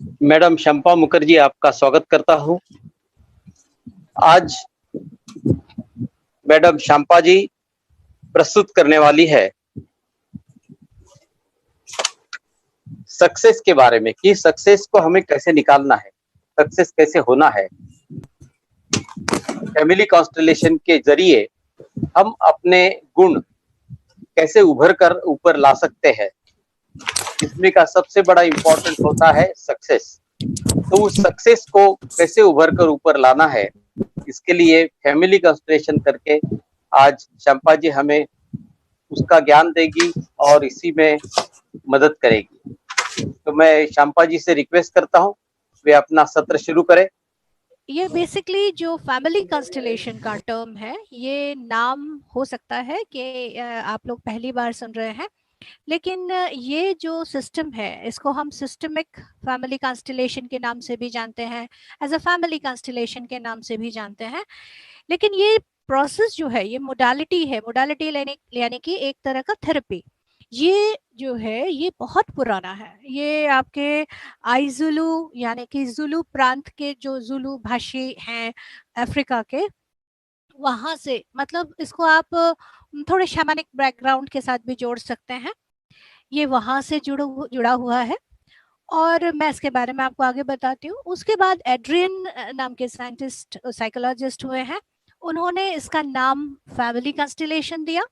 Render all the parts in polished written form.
Madam Shampa Mukherjee, आपका स्वागत करता हूं। आज मैडम शंपा जी प्रस्तुत करने वाली है सक्सेस के बारे में कि सक्सेस को हमें कैसे निकालना है, सक्सेस कैसे होना है। फैमिली कॉन्स्टलेशन के जरिए हम अपने गुण कैसे उभर कर ऊपर ला सकते हैं, इसमें का सबसे बड़ा इम्पोर्टेंट होता है सक्सेस। तो उस सक्सेस को कैसे उभर कर ऊपर लाना है, इसके लिए फैमिली कॉन्स्टलेशन करके आज शंपा जी हमें उसका ज्ञान देगी और इसी में मदद करेगी। तो मैं शंपा जी से रिक्वेस्ट करता हूं वे अपना सत्र शुरू करें। ये बेसिकली जो फैमिली कंस्टलेशन का टर्म है, ये नाम हो सकता है कि आप लोग पहली बार सुन रहे हैं, लेकिन ये जो सिस्टम है इसको हम सिस्टमिक फैमिली कंस्टलेशन के नाम से भी जानते हैं, एज अ फैमिली कंस्टलेशन के नाम से भी जानते हैं। लेकिन ये प्रोसेस जो है, ये मोडालिटी है, मोडालिटी यानी कि एक तरह का थेरेपी। ये जो है ये बहुत पुराना है। ये आपके आईजुलू यानी कि जुलू प्रांत के जो जुलू भाषी हैं अफ्रीका के, वहां से, मतलब इसको आप थोड़े शैमानिक बैकग्राउंड के साथ भी जोड़ सकते हैं। ये वहां से जुड़ा हुआ है और मैं इसके बारे में आपको आगे बताती हूँ। उसके बाद एड्रियन नाम के साइंटिस्ट, साइकोलॉजिस्ट हुए हैं, उन्होंने इसका नाम फैमिली कंस्टलेशन दिया।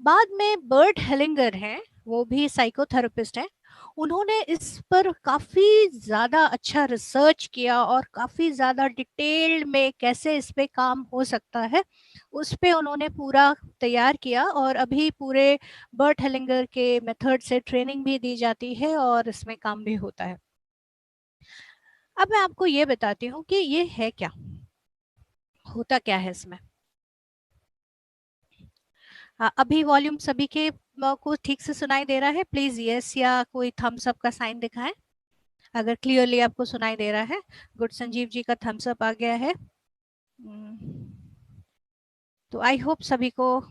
बाद में बर्ट हेलिंगर हैं, वो भी साइकोथेरेपिस्ट हैं, उन्होंने इस पर काफ़ी ज़्यादा अच्छा रिसर्च किया और काफ़ी ज़्यादा डिटेल में कैसे इस पे काम हो सकता है उस पे उन्होंने पूरा तैयार किया। और अभी पूरे बर्ट हेलिंगर के मेथड से ट्रेनिंग भी दी जाती है और इसमें काम भी होता है। अब मैं आपको ये बताती हूँ कि ये है क्या, होता क्या है इसमें। अभी वॉल्यूम सभी के को ठीक से सुनाई दे रहा है? प्लीज यस या कोई थम्स अप का साइन दिखाएं अगर क्लियरली आपको सुनाई दे रहा है। गुड, संजीव जी का थम्स अप आ गया है। तो आई होप सभी को।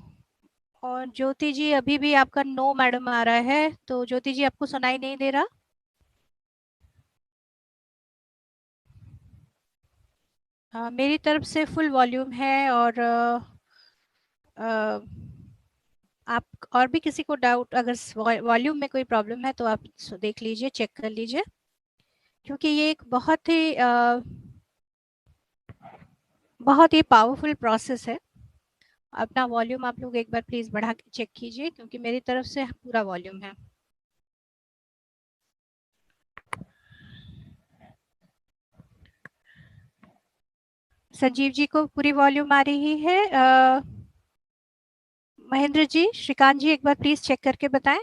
और ज्योति जी, अभी भी आपका नो मैडम आ रहा है, तो ज्योति जी आपको सुनाई नहीं दे रहा? मेरी तरफ से फुल वॉल्यूम है। और आप और भी किसी को डाउट, अगर वॉल्यूम में कोई प्रॉब्लम है तो आप देख लीजिए, चेक कर लीजिए, क्योंकि ये एक बहुत ही पावरफुल प्रोसेस है। अपना वॉल्यूम आप लोग एक बार प्लीज बढ़ा के चेक कीजिए, क्योंकि मेरी तरफ से पूरा वॉल्यूम है। संजीव जी को पूरी वॉल्यूम आ रही है। महेंद्र जी, श्रीकांत जी, एक बार प्लीज चेक करके बताएं।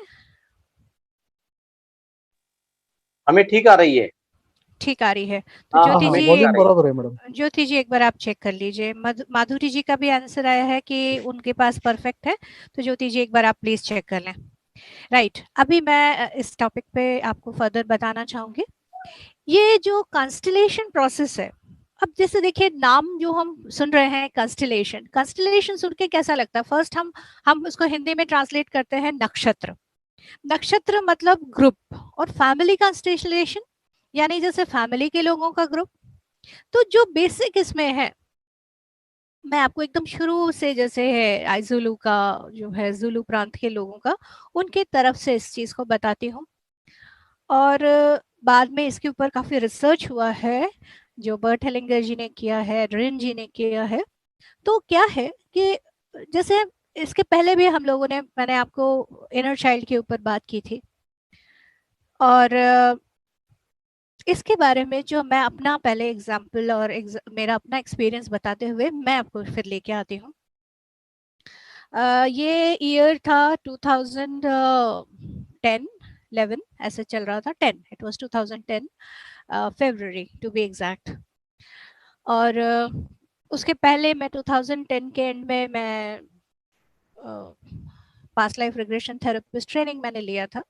हमें ठीक आ रही है। ठीक आ रही है तो हाँ, ज्योति हमें जी, ठीक आ रही है। बराबर है मैडम। ज्योति जी एक बार आप चेक कर लीजिए। माधुरी जी का भी आंसर आया है कि उनके पास परफेक्ट है, तो ज्योति जी एक बार आप प्लीज चेक कर लें। राइट, अभी मैं इस टॉपिक पे आपको फर्दर बताना चाहूंगी। ये जो कंस्टलेशन प्रोसेस है, अब जैसे देखिए नाम जो हम सुन रहे हैं कंस्टलेशन, कंस्टलेशन सुन के कैसा लगता है? फर्स्ट हम उसको हिंदी में ट्रांसलेट करते हैं नक्षत्र। नक्षत्र मतलब ग्रुप, और फैमिली कंस्टलेशन यानी जैसे फैमिली के लोगों का ग्रुप। तो जो बेसिक इसमें है, मैं आपको एकदम शुरू से, जैसे है आइजुलू का जो है, जुलू प्रांत के लोगों का, उनके तरफ से इस चीज को बताती हूँ। और बाद में इसके ऊपर काफी रिसर्च हुआ है, जो बर्ट हेलिंगर जी ने किया है, रिन जी ने किया है। तो क्या है कि जैसे इसके पहले भी हम लोगों ने, मैंने आपको इनर चाइल्ड के ऊपर बात की थी, और इसके बारे में जो मैं अपना पहले एग्जाम्पल और मेरा अपना एक्सपीरियंस बताते हुए मैं आपको फिर लेके आती हूँ। ये ईयर था 2010 11 ऐसे चल रहा था, 10, it was 2010 February to be exact. और उसके पहले मैं 2010 के एंड में मैं past life regression therapist training मैंने लिया था।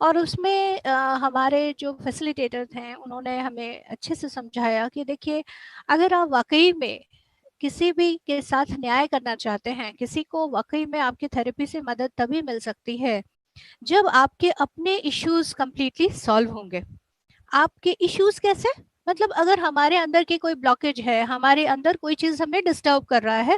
और उसमें हमारे जो फैसिलिटेटर थे उन्होंने हमें अच्छे से समझाया कि देखिए, अगर आप वाकई में किसी भी के साथ न्याय करना चाहते हैं, किसी को वाकई में आपकी थेरेपी से मदद तभी मिल सकती है जब आपके अपने इश्यूज कंप्लीटली सॉल्व होंगे। आपके इश्यूज कैसे, मतलब अगर हमारे अंदर की कोई ब्लॉकेज है, हमारे अंदर कोई चीज हमें डिस्टर्ब कर रहा है,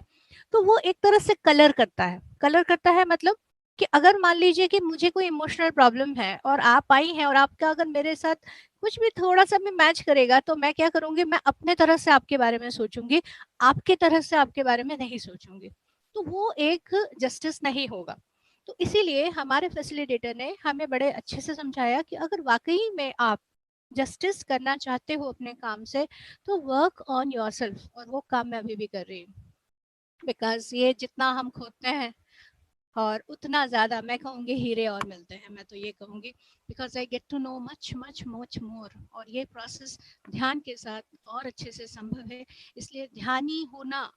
तो वो एक तरह से कलर करता है। कलर करता है मतलब कि अगर मान लीजिए कि मुझे कोई इमोशनल प्रॉब्लम है और आप आई हैं और आपका अगर मेरे साथ कुछ भी थोड़ा सा भी मैच करेगा, तो मैं क्या करूंगी, मैं अपने तरह से आपके बारे में सोचूंगी, आपके तरह से आपके बारे में नहीं सोचूंगी, तो वो एक जस्टिस नहीं होगा। तो इसीलिए हमारे फैसिलिटेटर ने हमें बड़े अच्छे से समझाया कि अगर वाकई में आप जस्टिस करना चाहते हो अपने काम से, तो वर्क ऑन योरसेल्फ, और वो काम मैं अभी भी कर रही हूँ। बिकॉज ये जितना हम खोदते हैं और उतना ज़्यादा मैं कहूँगी हीरे और मिलते हैं, मैं तो ये कहूँगी, because I get to know much much much more. और ये प्रोसेस ध्यान के साथ और अच्छे से संभव है, इसलिए ध्यानी होना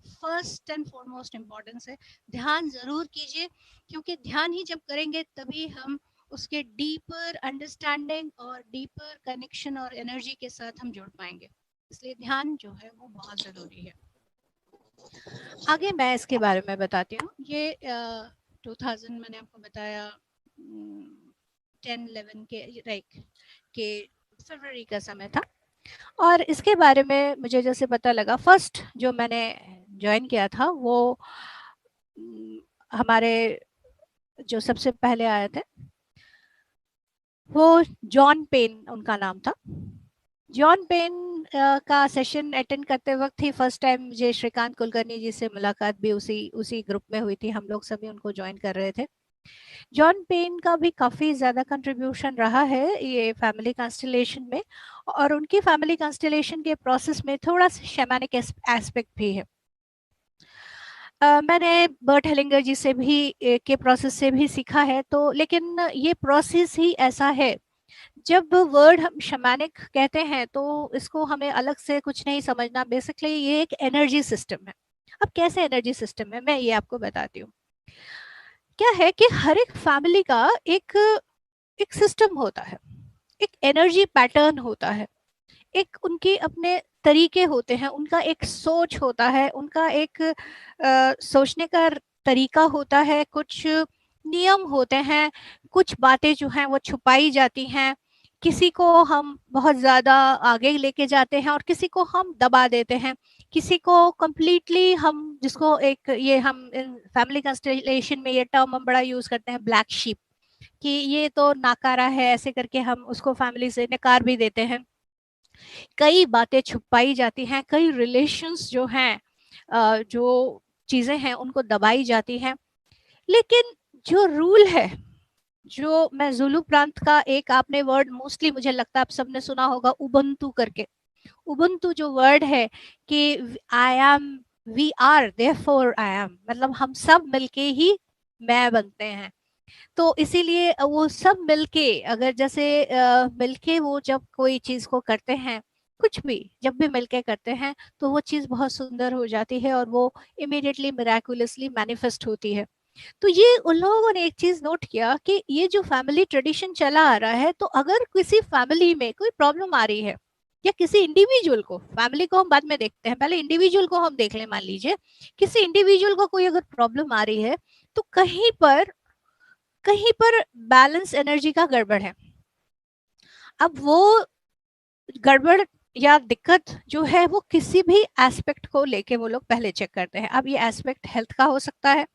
फर्स्ट एंड फॉरमोस्ट इम्पोर्टेंस है। ध्यान ज़रूर कीजिए, क्योंकि ध्यान ही जब करेंगे तभी हम उसके डीपर अंडरस्टैंडिंग और डीपर कनेक्शन और एनर्जी के साथ हम जुड़ पाएंगे। इसलिए ध्यान जो है वो बहुत ज़रूरी है। आगे मैं इसके बारे में बताती हूँ। ये 2000 मैंने आपको बताया 10-11 के लाइक के फरवरी का समय था। और इसके बारे में मुझे जैसे पता लगा, फर्स्ट जो मैंने ज्वाइन किया था वो हमारे जो सबसे पहले आए थे वो जॉन पेन उनका नाम था। जॉन पेन का सेशन अटेंड करते वक्त ही फर्स्ट टाइम मुझे श्रीकांत कुलकर्णी जी से मुलाकात भी उसी उसी ग्रुप में हुई थी। हम लोग सभी उनको ज्वाइन कर रहे थे। जॉन पेन का भी काफ़ी ज़्यादा कंट्रीब्यूशन रहा है ये फैमिली कंस्टलेशन में, और उनकी फैमिली कंस्टलेशन के प्रोसेस में थोड़ा सा शैमानिक एस्पेक्ट भी है। मैंने बर्ट हेलिंगर जी से भी के प्रोसेस से भी सीखा है, तो लेकिन ये प्रोसेस ही ऐसा है। जब वर्ड हम शैमानिक कहते हैं तो इसको हमें अलग से कुछ नहीं समझना, बेसिकली ये एक एनर्जी सिस्टम है। अब कैसे एनर्जी सिस्टम है मैं ये आपको बताती हूँ। क्या है कि हर एक फैमिली का एक एक सिस्टम होता है, एक एनर्जी पैटर्न होता है, एक उनके अपने तरीके होते हैं, उनका एक सोच होता है, उनका एक सोचने का तरीका होता है, कुछ नियम होते हैं, कुछ बातें जो हैं वो छुपाई जाती हैं। किसी को हम बहुत ज़्यादा आगे लेके जाते हैं और किसी को हम दबा देते हैं। किसी को कंप्लीटली हम, जिसको एक ये हम फैमिली कंस्टलेशन में ये टर्म हम बड़ा यूज़ करते हैं, ब्लैक शीप, कि ये तो नाकारा है, ऐसे करके हम उसको फैमिली से नकार भी देते हैं। कई बातें छुपाई जाती हैं, कई रिलेशंस जो हैं जो चीज़ें हैं उनको दबाई जाती हैं। लेकिन जो रूल है, जो मैं जुलू प्रांत का एक आपने वर्ड मोस्टली मुझे लगता है आप सबने सुना होगा, उबंतु करके। उबंतु जो वर्ड है कि I am, we are therefore I am, मतलब हम सब मिलके ही मैं बनते हैं। तो इसीलिए वो सब मिलके, अगर जैसे मिलके वो जब कोई चीज को करते हैं, कुछ भी जब भी मिलके करते हैं, तो वो चीज बहुत सुंदर हो जाती है और वो इमीडिएटली मिराकुलसली मैनिफेस्ट होती है। तो ये उन लोगों ने एक चीज नोट किया कि ये जो फैमिली ट्रेडिशन चला आ रहा है, तो अगर किसी फैमिली में कोई प्रॉब्लम आ रही है, या किसी इंडिविजुअल को, फैमिली को हम बाद में देखते हैं, पहले इंडिविजुअल को हम देख लें। मान लीजिए किसी इंडिविजुअल को कोई अगर प्रॉब्लम आ रही है, तो कहीं पर बैलेंस एनर्जी का गड़बड़ है। अब वो गड़बड़ या दिक्कत जो है वो किसी भी एस्पेक्ट को लेके वो लोग पहले चेक करते हैं। अब ये एस्पेक्ट हेल्थ का हो सकता है,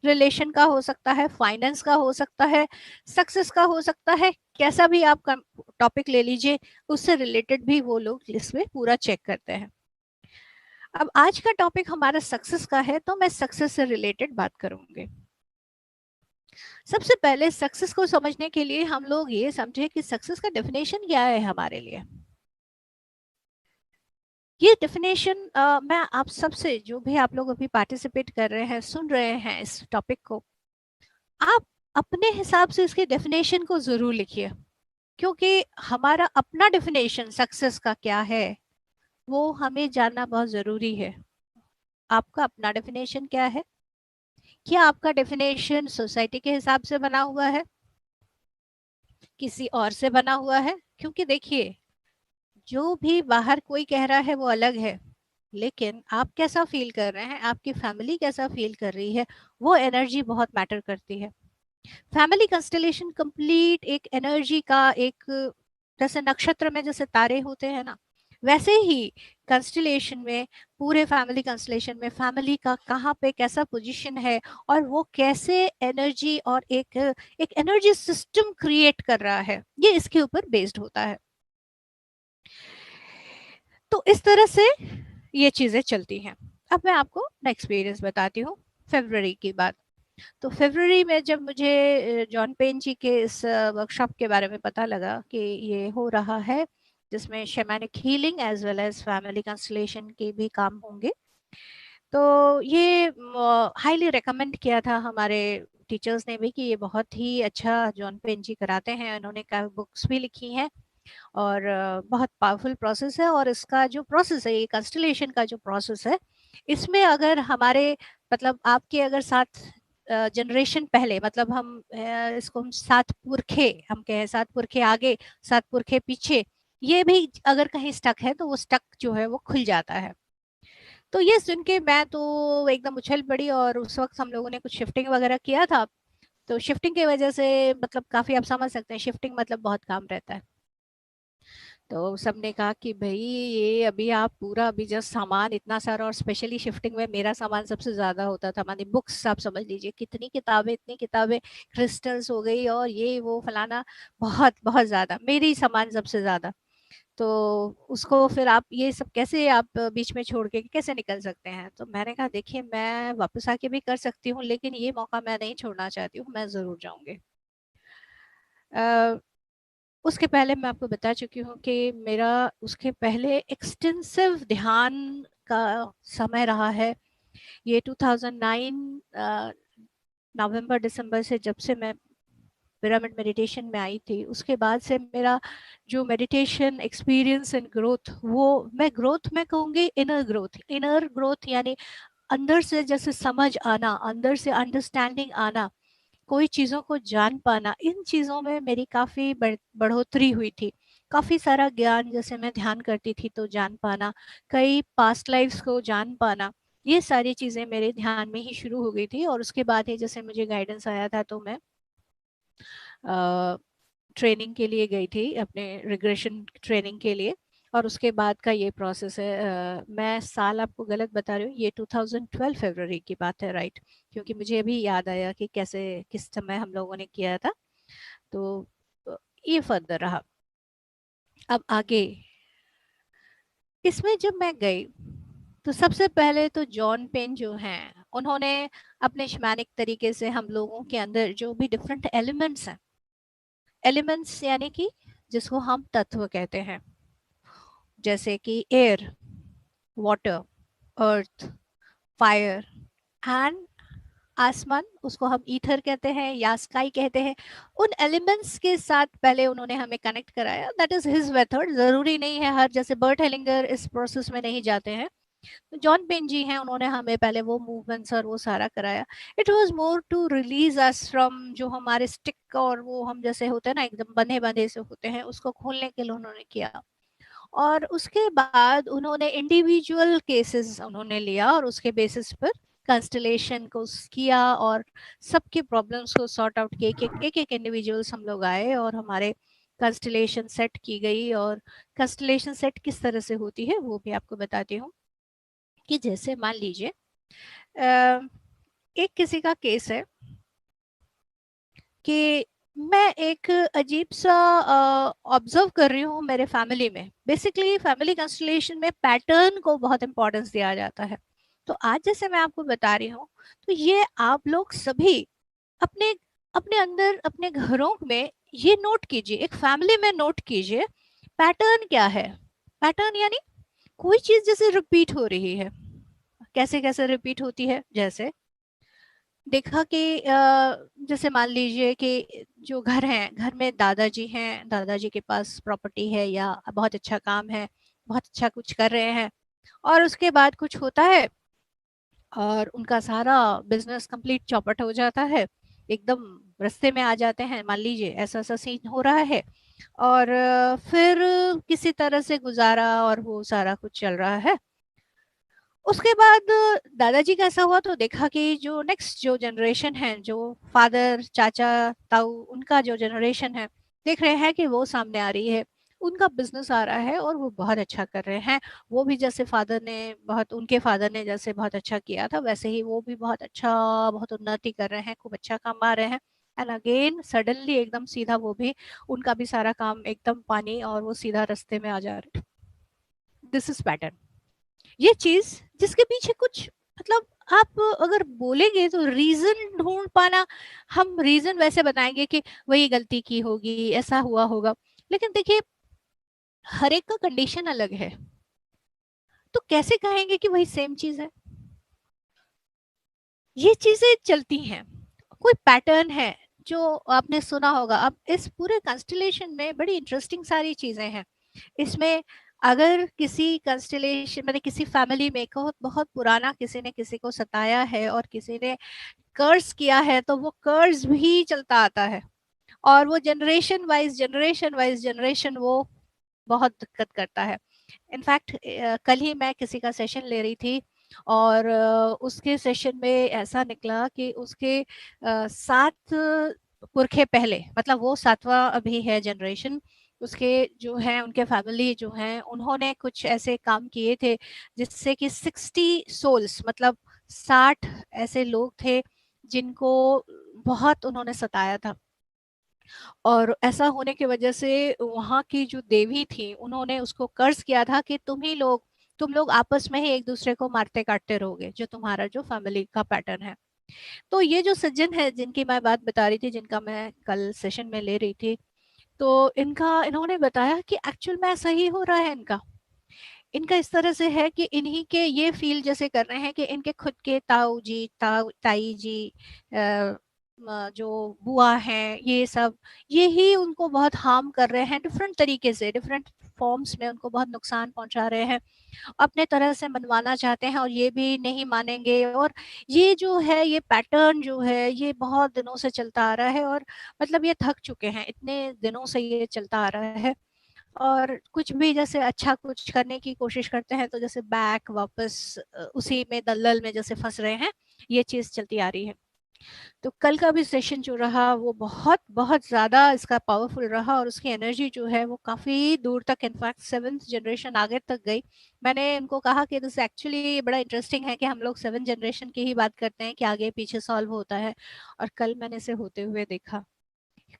रिलेशन का हो सकता है, फाइनेंस का हो सकता है, सक्सेस का हो सकता है, कैसा भी आप टॉपिक ले लीजिए, उससे रिलेटेड भी वो लोग इसमें पूरा चेक करते हैं। अब आज का टॉपिक हमारा सक्सेस का है, तो मैं सक्सेस से रिलेटेड बात करूंगी। सबसे पहले सक्सेस को समझने के लिए हम लोग ये समझे कि सक्सेस का डेफिनेशन क्या है हमारे लिए। ये डेफिनेशन मैं आप सबसे, जो भी आप लोग अभी पार्टिसिपेट कर रहे हैं, सुन रहे हैं इस टॉपिक को, आप अपने हिसाब से इसके डेफिनेशन को जरूर लिखिए, क्योंकि हमारा अपना डेफिनेशन सक्सेस का क्या है वो हमें जानना बहुत जरूरी है। आपका अपना डेफिनेशन क्या है? क्या आपका डेफिनेशन सोसाइटी के हिसाब से बना हुआ है, किसी और से बना हुआ है? क्योंकि देखिए, जो भी बाहर कोई कह रहा है वो अलग है, लेकिन आप कैसा फील कर रहे हैं, आपकी फैमिली कैसा फील कर रही है, वो एनर्जी बहुत मैटर करती है। फैमिली कंस्टलेशन कंप्लीट एक एनर्जी का एक जैसे नक्षत्र में जैसे तारे होते हैं ना, वैसे ही कंस्टलेशन में, पूरे फैमिली कंस्टलेशन में फैमिली का कहाँ पे कैसा पोजीशन है और वो कैसे एनर्जी और एक एक एनर्जी सिस्टम क्रिएट कर रहा है, ये इसके ऊपर बेस्ड होता है। तो इस तरह से ये चीजें चलती हैं। अब मैं आपको एक्सपीरियंस बताती हूँ फरवरी की बात। तो फरवरी में जब मुझे जॉन पेन जी के इस वर्कशॉप के बारे में पता लगा कि ये हो रहा है, जिसमें shamanic healing as well as family constellation के भी काम होंगे, तो ये हाईली रेकमेंड किया था हमारे टीचर्स ने भी कि ये बहुत ही अच्छा जॉन पेन जी कराते हैं। उन्होंने बुक्स भी लिखी हैं और बहुत पावरफुल प्रोसेस है। और इसका जो प्रोसेस है, ये कंस्टलेशन का जो प्रोसेस है, इसमें अगर हमारे मतलब आपके अगर 7 जनरेशन पहले, मतलब हम इसको हम 7 पुरखे हम कहें, 7 पुरखे आगे 7 पुरखे पीछे, ये भी अगर कहीं स्टक है तो वो स्टक जो है वो खुल जाता है। तो ये सुन के मैं तो एकदम उछल पड़ी। और उस वक्त हम लोगों ने कुछ शिफ्टिंग वगैरह किया था, तो शिफ्टिंग की वजह से मतलब काफी आप समझ सकते हैं, शिफ्टिंग मतलब बहुत काम रहता है। तो सबने कहा कि भाई ये अभी आप पूरा अभी जस्ट सामान इतना सारा, और स्पेशली शिफ्टिंग में मेरा सामान सबसे ज्यादा होता था, मानी बुक्स आप समझ लीजिए, कितनी किताबें, इतनी किताबें, क्रिस्टल्स हो गई और ये वो फलाना, बहुत बहुत ज्यादा, मेरी सामान सबसे ज्यादा। तो उसको फिर आप ये सब कैसे आप बीच में छोड़ के कैसे निकल सकते हैं? तो मैंने कहा देखिए मैं वापस आके भी कर सकती हूँ, लेकिन ये मौका मैं नहीं छोड़ना चाहती हूँ, मैं जरूर जाऊंगी। उसके पहले मैं आपको बता चुकी हूँ कि मेरा उसके पहले एक्सटेंसिव ध्यान का समय रहा है। ये 2009 नवंबर दिसंबर से, जब से मैं पिरामिड मेडिटेशन में आई थी, उसके बाद से मेरा जो मेडिटेशन एक्सपीरियंस एंड ग्रोथ, वो मैं ग्रोथ में कहूँगी इनर ग्रोथ, यानी अंदर से जैसे समझ आना, अंदर से अंडरस्टैंडिंग आना, कोई चीज़ों को जान पाना, इन चीज़ों में मेरी काफ़ी बढ़ोतरी हुई थी। काफ़ी सारा ज्ञान, जैसे मैं ध्यान करती थी तो जान पाना, कई पास्ट लाइफ्स को जान पाना, ये सारी चीज़ें मेरे ध्यान में ही शुरू हो गई थी। और उसके बाद ही जैसे मुझे गाइडेंस आया था, तो मैं ट्रेनिंग के लिए गई थी, अपने रिग्रेशन ट्रेनिंग के लिए। और उसके बाद का ये प्रोसेस है। मैं साल आपको गलत बता रही हूँ, ये 2012 फरवरी की बात है, राइट? क्योंकि मुझे अभी याद आया कि कैसे किस समय हम लोगों ने किया था। तो ये फर्दर रहा। अब आगे इसमें जब मैं गई, तो सबसे पहले तो जॉन पेन जो हैं, उन्होंने अपने शैमानिक तरीके से हम लोगों के अंदर जो भी डिफरेंट एलिमेंट्स हैं, एलिमेंट्स यानी कि जिसको हम तत्व कहते हैं, जैसे कि air, water, earth, fire and आसमान, उसको हम ईथर कहते हैं या स्काई कहते हैं, उन एलिमेंट्स के साथ पहले उन्होंने हमें कनेक्ट कराया। That is his method. जरूरी नहीं है हर, जैसे बर्ट हेलिंगर इस प्रोसेस में नहीं जाते हैं, तो जॉन पेन जी हैं, उन्होंने हमें पहले वो मूवमेंट्स और वो सारा कराया। It was more to release us from जो हमारे स्टिक, और वो हम जैसे होते हैं ना एकदम बंधे बंधे से होते हैं, उसको खोलने के लिए उन्होंने किया। और उसके बाद उन्होंने इंडिविजुअल केसेस उन्होंने लिया और उसके बेसिस पर कंस्टलेशन को किया और सबके प्रॉब्लम्स को सॉर्ट आउट किए। एक इंडिविजुअल्स हम लोग आए और हमारे कंस्टलेशन सेट की गई। और कंस्टलेशन सेट किस तरह से होती है वो भी आपको बताती हूँ। कि जैसे मान लीजिए एक किसी का केस है कि मैं एक अजीब सा ऑब्जर्व कर रही हूँ मेरे फैमिली में। बेसिकली फैमिली कंस्टलेशन में पैटर्न को बहुत इंपॉर्टेंस दिया जाता है। तो आज जैसे मैं आपको बता रही हूँ, तो ये आप लोग सभी अपने अपने अंदर, अपने घरों में ये नोट कीजिए, एक फैमिली में नोट कीजिए पैटर्न क्या है। पैटर्न यानी कोई चीज जैसे रिपीट हो रही है। कैसे कैसे रिपीट होती है? जैसे देखा कि जैसे मान लीजिए कि जो घर हैं, घर में दादाजी हैं, दादाजी के पास प्रॉपर्टी है या बहुत अच्छा काम है, बहुत अच्छा कुछ कर रहे हैं, और उसके बाद कुछ होता है और उनका सारा बिजनेस कंप्लीट चौपट हो जाता है, एकदम रास्ते में आ जाते हैं, मान लीजिए ऐसा ऐसा सीन हो रहा है। और फिर किसी तरह से गुजारा और वो सारा कुछ चल रहा है। उसके बाद दादाजी का ऐसा हुआ तो देखा कि जो नेक्स्ट जो जनरेशन है, जो फादर, चाचा, ताऊ, उनका जो जनरेशन है, देख रहे हैं कि वो सामने आ रही है उनका बिजनेस आ रहा है और वो बहुत अच्छा कर रहे हैं। वो भी जैसे उनके फादर ने जैसे बहुत अच्छा किया था, वैसे ही वो भी बहुत उन्नति कर रहे हैं, खूब अच्छा कमा रहे हैं। एंड अगेन सडनली एकदम सीधा वो भी, उनका भी सारा काम एकदम पानी और वो सीधा रास्ते में आ जा रहे। This is pattern. ये चीज जिसके पीछे कुछ मतलब आप अगर बोलेंगे तो रीजन ढूंढ पाना, हम रीजन वैसे बताएंगे कि वही गलती की होगी, ऐसा हुआ होगा, लेकिन देखिए हर एक का कंडीशन अलग है, तो कैसे कहेंगे कि वही सेम चीज है। ये चीजें चलती हैं, कोई पैटर्न है जो आपने सुना होगा। अब इस पूरे कंस्टलेशन में बड़ी इंटरेस्टिंग सारी चीजें हैं इसमें। अगर किसी कंस्टलेशन मतलब किसी फैमिली में बहुत बहुत पुराना किसी ने किसी को सताया है और किसी ने कर्ज किया है, तो वो कर्ज भी चलता आता है और वो जनरेशन वो बहुत दिक्कत करता है। इनफैक्ट कल ही मैं किसी का सेशन ले रही थी और उसके सेशन में ऐसा निकला कि उसके 7 पुरखे पहले, मतलब वो 7वां अभी है जनरेशन, उसके जो है उनके फैमिली जो है उन्होंने कुछ ऐसे काम किए थे जिससे कि 60 सोल्स, मतलब 60 ऐसे लोग थे जिनको बहुत उन्होंने सताया था। और ऐसा होने की वजह से वहाँ की जो देवी थी उन्होंने उसको कर्ज किया था कि तुम लोग आपस में ही एक दूसरे को मारते काटते रहोगे, जो तुम्हारा जो फैमिली का पैटर्न है। तो ये जो सज्जन है जिनकी मैं बात बता रही थी, जिनका मैं कल सेशन में ले रही थी, तो इन्होंने बताया कि एक्चुअल में ऐसा ही हो रहा है। इनका इनका इस तरह से है कि इन्हीं के ये फील जैसे कर रहे हैं कि इनके खुद के ताई जी, जो बुआ हैं, ये सब ये ही उनको बहुत हार्म कर रहे हैं, डिफरेंट तरीके से डिफरेंट फॉर्म्स में उनको बहुत नुकसान पहुंचा रहे हैं। अपने तरह से मनवाना चाहते हैं और ये भी नहीं मानेंगे। और ये जो है ये पैटर्न जो है ये बहुत दिनों से चलता आ रहा है और मतलब ये थक चुके हैं, इतने दिनों से ये चलता आ रहा है। और कुछ भी जैसे अच्छा कुछ करने की कोशिश करते हैं तो जैसे बैक वापस उसी में दलदल में जैसे फंस रहे हैं, ये चीज चलती आ रही है। तो कल का भी सेशन जो रहा वो बहुत बहुत ज्यादा इसका पावरफुल रहा और उसकी एनर्जी जो है वो काफी दूर तक, इनफैक्ट 7th जनरेशन आगे तक गई। मैंने इनको कहा कि दिस एक्चुअली बड़ा इंटरेस्टिंग है कि हम लोग 7th जनरेशन की ही बात करते हैं कि आगे पीछे सॉल्व होता है, और कल मैंने इसे होते हुए देखा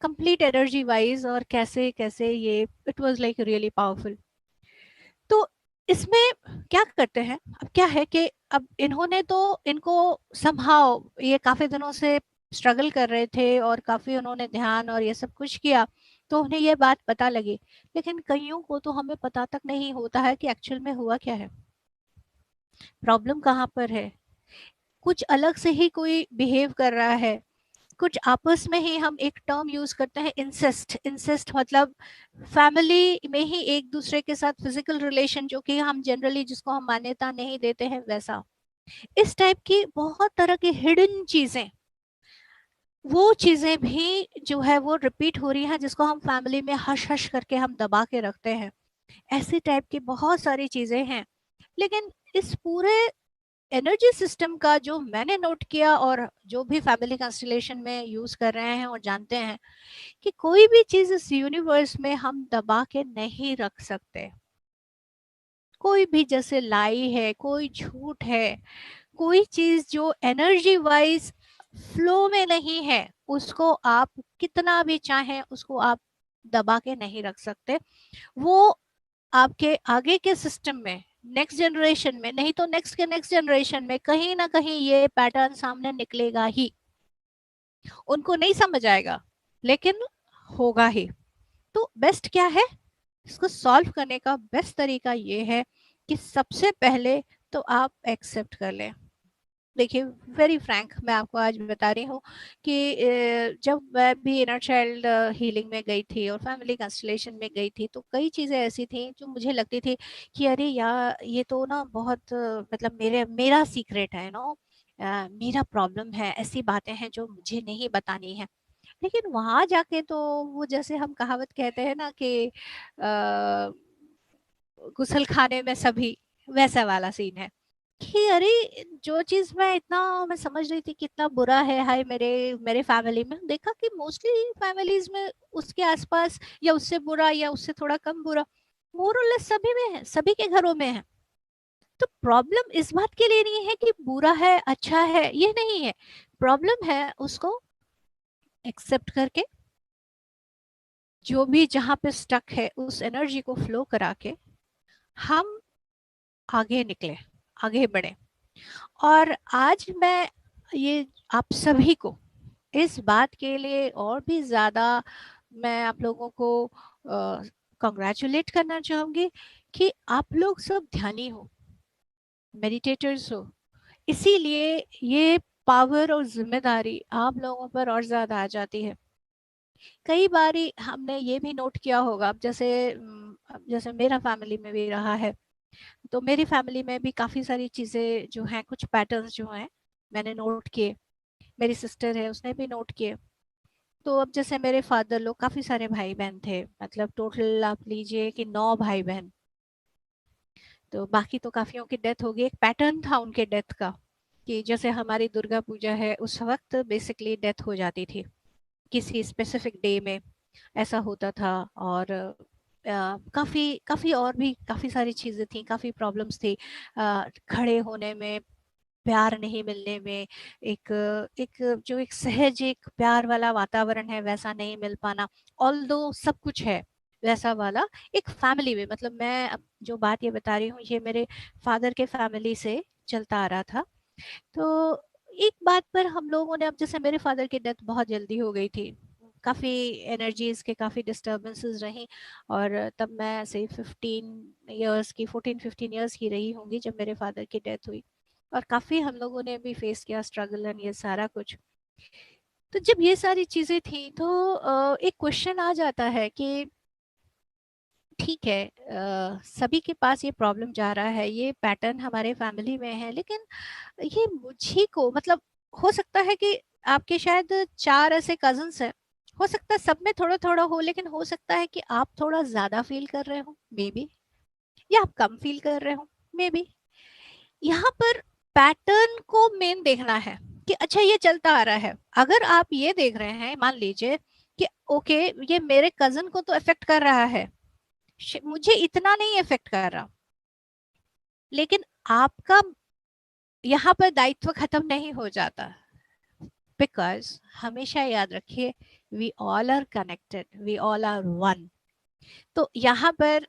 कंप्लीट एनर्जी वाइज, और कैसे कैसे ये it was like really powerful. तो इसमें क्या करते हैं, अब क्या है कि अब इन्होंने तो इनको समहाउ ये काफी दिनों से स्ट्रगल कर रहे थे और काफी उन्होंने ध्यान और ये सब कुछ किया, तो उन्हें ये बात पता लगी। लेकिन कईयों को तो हमें पता तक नहीं होता है कि एक्चुअल में हुआ क्या है, प्रॉब्लम कहाँ पर है। कुछ अलग से ही कोई बिहेव कर रहा है। कुछ आपस में ही हम एक टर्म यूज करते हैं, इंसेस्ट। इंसेस्ट मतलब फैमिली में ही एक दूसरे के साथ फिजिकल रिलेशन, जो कि हम जनरली जिसको हम मान्यता नहीं देते हैं वैसा। इस टाइप की बहुत तरह की हिडन चीजें, वो चीजें भी जो है वो रिपीट हो रही हैं, जिसको हम फैमिली में हश हश करके हम दबा के रखते हैं। ऐसी टाइप की बहुत सारी चीजें हैं। लेकिन इस पूरे एनर्जी सिस्टम का जो मैंने नोट किया और जो भी फैमिली कंस्टलेशन में यूज कर रहे हैं और जानते हैं, कि कोई भी चीज इस यूनिवर्स में हम दबा के नहीं रख सकते। कोई भी जैसे लाई है, कोई झूठ है, कोई चीज जो एनर्जी वाइज फ्लो में नहीं है, उसको आप कितना भी चाहें उसको आप दबा के नहीं रख सकते। वो आपके आगे के सिस्टम में, नेक्स्ट जनरेशन में, नहीं तो नेक्स्ट के नेक्स्ट जनरेशन में कहीं ना कहीं ये पैटर्न सामने निकलेगा ही। उनको नहीं समझ आएगा लेकिन होगा ही। तो बेस्ट क्या है, इसको सॉल्व करने का बेस्ट तरीका ये है कि सबसे पहले तो आप एक्सेप्ट कर लें। देखिए वेरी फ्रैंक मैं आपको आज बता रही हूँ कि जब मैं भी इनर चाइल्ड हीलिंग में गई थी और फैमिली कंस्टलेशन में गई थी, तो कई चीज़ें ऐसी थी जो मुझे लगती थी कि अरे यार ये तो ना बहुत मतलब मेरा सीक्रेट है नो, मेरा प्रॉब्लम है, ऐसी बातें हैं जो मुझे नहीं बतानी है। लेकिन वहां जाके तो वो जैसे हम कहावत कहते हैं ना कि गुसल खाने में सभी, वैसा वाला सीन है। कि अरे जो चीज मैं समझ रही थी कि इतना बुरा है, हाय मेरे मेरे फैमिली में, देखा कि मोस्टली फैमिलीज में उसके आसपास या उससे बुरा या उससे थोड़ा कम बुरा मोर और लेस सभी में है, सभी के घरों में है। तो प्रॉब्लम इस बात के लिए नहीं है कि बुरा है अच्छा है, ये नहीं है। प्रॉब्लम है उसको एक्सेप्ट करके, जो भी जहाँ पे स्टक है उस एनर्जी को फ्लो करा के हम आगे निकले, आगे बढ़े। और आज मैं ये आप सभी को इस बात के लिए और भी ज्यादा मैं आप लोगों को कंग्रेचुलेट करना चाहूंगी कि आप लोग सब ध्यानी हो, मेडिटेटर्स हो, इसीलिए ये पावर और जिम्मेदारी आप लोगों पर और ज्यादा आ जाती है। कई बारी हमने ये भी नोट किया होगा, अब अब जैसे मेरा फैमिली में भी रहा है, तो मेरी फैमिली में भी काफी सारी चीजें जो हैं, कुछ पैटर्न्स जो हैं मैंने नोट किए, मेरी सिस्टर है उसने भी नोट किए। तो अब जैसे मेरे फादर लोग, काफी सारे भाई बहन थे, मतलब टोटल आप लीजिए कि 9 भाई बहन। तो बाकी तो काफियों की डेथ हो गई। एक पैटर्न था उनके डेथ का कि जैसे हमारी दुर्गा पूजा है उस वक्त बेसिकली डेथ हो जाती थी किसी स्पेसिफिक डे में, ऐसा होता था। और काफी काफी और भी काफी सारी चीजें थी, काफी प्रॉब्लम्स थी, खड़े होने में, प्यार नहीं मिलने में, एक एक जो एक सहज एक प्यार वाला वातावरण है वैसा नहीं मिल पाना। ऑल्दो सब कुछ है वैसा वाला एक फैमिली में, मतलब मैं अब जो बात ये बता रही हूँ ये मेरे फादर के फैमिली से चलता आ रहा था। तो एक बात पर हम लोगों ने, अब जैसे मेरे फादर की डेथ बहुत जल्दी हो गई थी, काफ़ी एनर्जीज के काफ़ी डिस्टर्बेंसेस रही। और तब मैं ऐसे 15 इयर्स की, 14-15 इयर्स की रही होंगी जब मेरे फादर की डेथ हुई। और काफ़ी हम लोगों ने भी फेस किया स्ट्रगल एंड ये सारा कुछ। तो जब ये सारी चीज़ें थी तो एक क्वेश्चन आ जाता है कि ठीक है, सभी के पास ये प्रॉब्लम जा रहा है, ये पैटर्न हमारे फैमिली में है, लेकिन ये मुझी को, मतलब हो सकता है कि आपके शायद 4 ऐसे कजन्स हैं, हो सकता है सब में थोड़ा थोड़ा हो, लेकिन हो सकता है कि आप थोड़ा ज्यादा फील कर रहे हो मे बी, या आप कम फील कर रहे हो मे बी। यहाँ पर पैटर्न को मेन देखना है कि अच्छा ये चलता आ रहा है। अगर आप ये देख रहे हैं, मान लीजिए कि ओके ये मेरे कजन को तो इफेक्ट कर रहा है, मुझे इतना नहीं इफेक्ट कर रहा, लेकिन आपका यहाँ पर दायित्व खत्म नहीं हो जाता। बिकॉज हमेशा याद रखिए, we all are connected, we all are one. तो यहाँ पर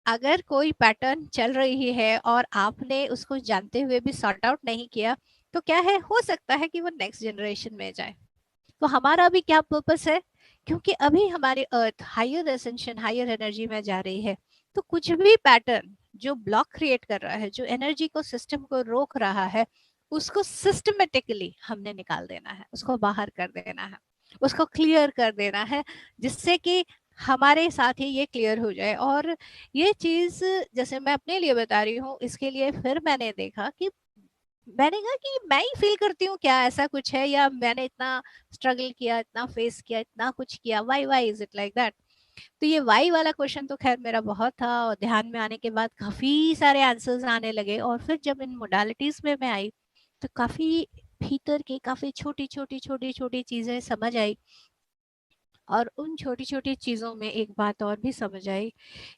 अगर कोई पैटर्न चल रही है और आपने उसको जानते हुए भी सॉर्ट आउट नहीं किया, तो क्या है, हो सकता है कि वो नेक्स्ट जनरेशन में जाए। तो हमारा अभी क्या पर्पस है, क्योंकि अभी हमारी अर्थ हायर एसेंशन, हायर एनर्जी में जा रही है। तो कुछ भी पैटर्न जो ब्लॉक क्रिएट कर रहा है, जो एनर्जी को, सिस्टम को रोक रहा है, उसको सिस्टमेटिकली हमने निकाल देना है, उसको बाहर कर देना है, उसको क्लियर कर देना है, जिससे कि हमारे साथ ही ये क्लियर हो जाए। और ये चीज जैसे मैं अपने लिए बता रही हूँ, इसके लिए फिर मैंने देखा कि मैंने कहा कि मैं ही फील करती हूँ क्या ऐसा कुछ है, या मैंने इतना स्ट्रगल किया, इतना फेस किया, इतना कुछ किया, why why is it like that. तो ये वाई वाला क्वेश्चन तो खैर मेरा बहुत था, और ध्यान में आने के बाद काफी सारे आंसर्स आने लगे। और फिर जब इन मोडालिटीज में मैं आई तो काफी भीतर की काफी छोटी छोटी छोटी छोटी चीजें समझ आई। और उन छोटी छोटी चीजों में एक बात और भी समझ आई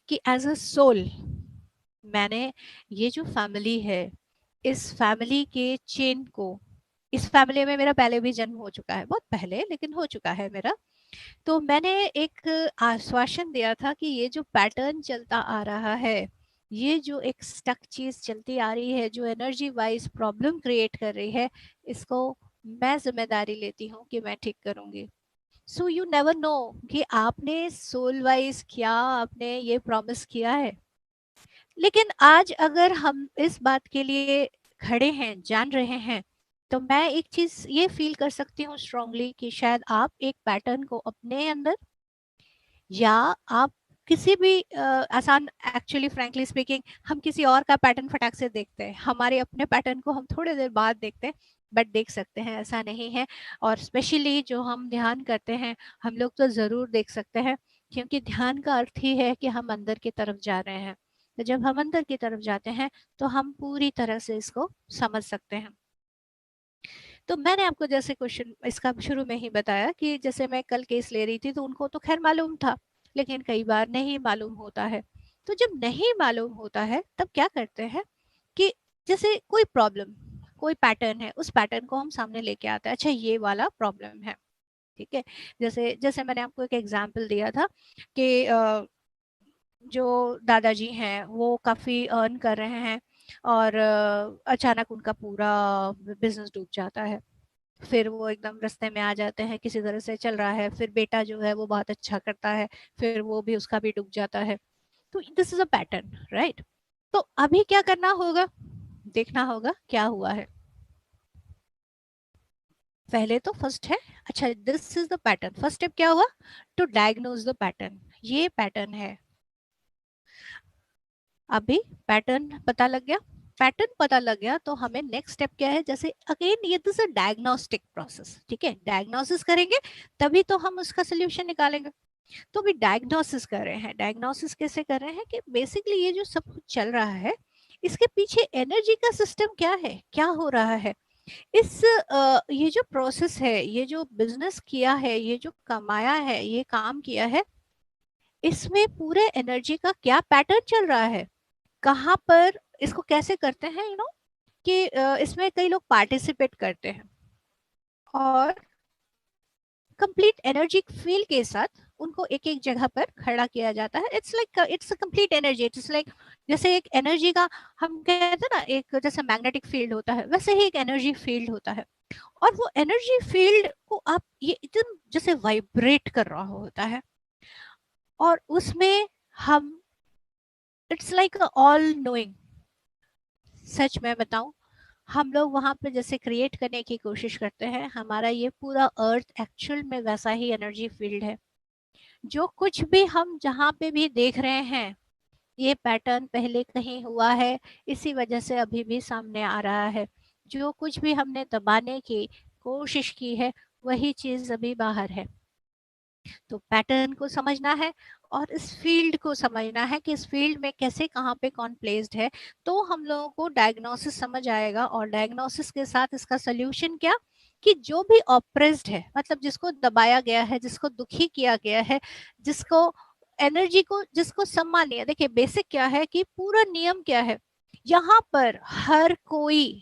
कि एज अ सोल, मैंने ये जो फैमिली है, इस फैमिली के चेन को, इस फैमिली में मेरा पहले भी जन्म हो चुका है, बहुत पहले लेकिन हो चुका है मेरा। तो मैंने एक आश्वासन दिया था कि ये जो पैटर्न चलता आ रहा है, ये जो एक स्टक चीज चलती आ रही है, जो एनर्जी वाइज प्रॉब्लम क्रिएट कर रही है, इसको मैं जिम्मेदारी लेती हूँ कि मैं ठीक करूंगी। सो यू नेवर नो कि आपने सोल वाइज क्या आपने ये प्रॉमिस किया है। लेकिन आज अगर हम इस बात के लिए खड़े हैं, जान रहे हैं, तो मैं एक चीज ये फील कर सकती हूँ स्ट्रांगली कि शायद आप एक पैटर्न को अपने अंदर, या आप किसी भी आसान, एक्चुअली फ्रैंकली स्पीकिंग, हम किसी और का पैटर्न फटाक से देखते हैं, हमारे अपने पैटर्न को हम थोड़ी देर बाद देखते हैं, बट देख सकते हैं, ऐसा नहीं है। और स्पेशली जो हम ध्यान करते हैं, हम लोग तो जरूर देख सकते हैं, क्योंकि ध्यान का अर्थ ही है कि हम अंदर की तरफ जा रहे हैं। तो जब हम अंदर की तरफ जाते हैं तो हम पूरी तरह से इसको समझ सकते हैं। तो मैंने आपको जैसे क्वेश्चन इसका शुरू में ही बताया कि जैसे मैं कल केस ले रही थी तो उनको तो खैर मालूम था, लेकिन कई बार नहीं मालूम होता है। तो जब नहीं मालूम होता है तब क्या करते हैं कि जैसे कोई प्रॉब्लम, कोई पैटर्न है, उस पैटर्न को हम सामने लेके आते हैं, अच्छा ये वाला प्रॉब्लम है, ठीक है। जैसे जैसे मैंने आपको एक एग्जांपल दिया था कि जो दादाजी हैं वो काफ़ी अर्न कर रहे हैं और अचानक उनका पूरा बिजनेस डूब जाता है। फिर वो एकदम रास्ते में आ जाते हैं, किसी तरह से चल रहा है, फिर बेटा जो है वो बहुत अच्छा करता है, फिर वो भी उसका भी डूब जाता है। तो this is a pattern, right. तो अभी क्या करना होगा, देखना होगा क्या हुआ है। पहले तो फर्स्ट है, अच्छा this is the pattern, first step क्या हुआ, टू डायग्नोज द पैटर्न, ये पैटर्न है। अभी पैटर्न पता लग गया, पैटर्न पता लग गया तो हमें नेक्स्ट स्टेप क्या है, जैसे अगेन ये दिस अ डायग्नोस्टिक प्रोसेस, ठीक है, डायग्नोसिस करेंगे तभी तो हम उसका सोल्यूशन निकालेंगे। तो भी डायग्नोसिस कर रहे हैं, डायग्नोसिस कैसे कर रहे हैं कि बेसिकली ये जो सब कुछ चल रहा है इसके पीछे एनर्जी का सिस्टम क्या है, क्या हो रहा है। इस ये जो प्रोसेस है, ये जो बिजनेस किया है, ये जो कमाया है, ये काम किया है, इसमें पूरे एनर्जी का क्या पैटर्न चल रहा है, कहाँ पर इसको कैसे करते हैं, कि इसमें कई लोग पार्टिसिपेट करते हैं और कंप्लीट एनर्जी फील्ड के साथ उनको एक एक जगह पर खड़ा किया जाता है। It's like it's a complete energy, it's like जैसे एक एनर्जी का हम कहते हैं ना, एक जैसे मैग्नेटिक फील्ड होता है वैसे ही एक एनर्जी फील्ड होता है। और वो एनर्जी फील्ड को आप ये एकदम जैसे वाइब्रेट कर रहा होता है और उसमें हम, इट्स लाइक ऑल नोइंग। सच में बताऊं, हम लोग वहां पे जैसे क्रिएट करने की कोशिश करते हैं, हमारा ये पूरा अर्थ एक्चुअल में वैसा ही एनर्जी फील्ड है। जो कुछ भी हम जहाँ पे भी देख रहे हैं, ये पैटर्न पहले कहीं हुआ है, इसी वजह से अभी भी सामने आ रहा है। जो कुछ भी हमने दबाने की कोशिश की है वही चीज अभी बाहर है। तो पैटर्न को समझना है और इस फील्ड को समझना है कि इस फील्ड में कैसे कहाँ पे कौन प्लेस्ड है, तो हम लोगों को डायग्नोसिस समझ आएगा। और डायग्नोसिस के साथ इसका सोल्यूशन क्या, कि जो भी ऑप्रेस्ड है, मतलब जिसको दबाया गया है, जिसको दुखी किया गया है, जिसको एनर्जी को, जिसको सम्मान नहीं है। देखिए बेसिक क्या है कि पूरा नियम क्या है, यहाँ पर हर कोई,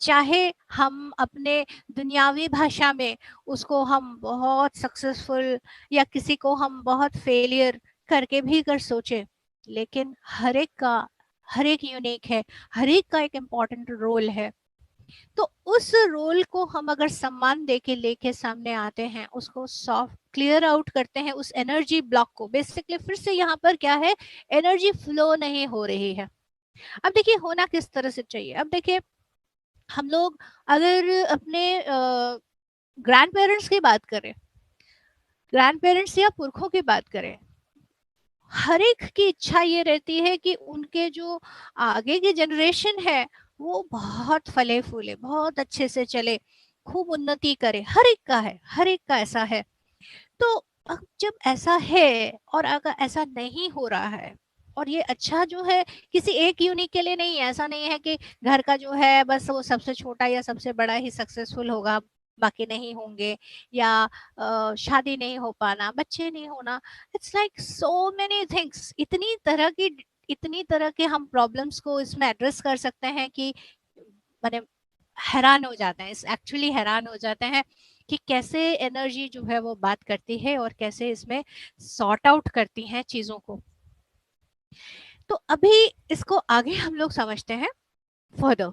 चाहे हम अपने दुनियावी भाषा में उसको हम बहुत सक्सेसफुल या किसी को हम बहुत फेलियर करके भी कर सोचे, लेकिन हर एक का, हर एक यूनिक है, हर एक का एक इम्पॉर्टेंट रोल है। तो उस रोल को हम अगर सम्मान दे के लेके सामने आते हैं, उसको सॉफ्ट क्लियर आउट करते हैं, उस एनर्जी ब्लॉक को, बेसिकली फिर से यहाँ पर क्या है, एनर्जी फ्लो नहीं हो रही है। अब देखिए होना किस तरह से चाहिए। अब देखिए हम लोग अगर अपने ग्रैंड पेरेंट्स की बात करें, ग्रैंड पेरेंट्स या पुरखों की बात करें, हर एक की इच्छा ये रहती है कि उनके जो आगे की जनरेशन है वो बहुत फले फूले, बहुत अच्छे से चले, खूब उन्नति करे। हर एक का है, हर एक का ऐसा है। तो अब जब ऐसा है और अगर ऐसा नहीं हो रहा है, और ये अच्छा जो है किसी एक यूनिक के लिए नहीं है, ऐसा नहीं है कि घर का जो है बस वो सबसे छोटा या सबसे बड़ा ही सक्सेसफुल होगा, बाकी नहीं होंगे, या शादी नहीं हो पाना, बच्चे नहीं होना, it's like so many things, इतनी तरह की, इतनी तरह के हम प्रॉब्लम्स को इसमें एड्रेस कर सकते हैं कि मैंने हैरान हो जाते हैं, एक्चुअली हैरान हो जाते हैं कि कैसे एनर्जी जो है वो बात करती है और कैसे इसमें सॉर्ट आउट करती हैं चीजों को। तो अभी इसको आगे हम लोग समझते हैं फर्दर।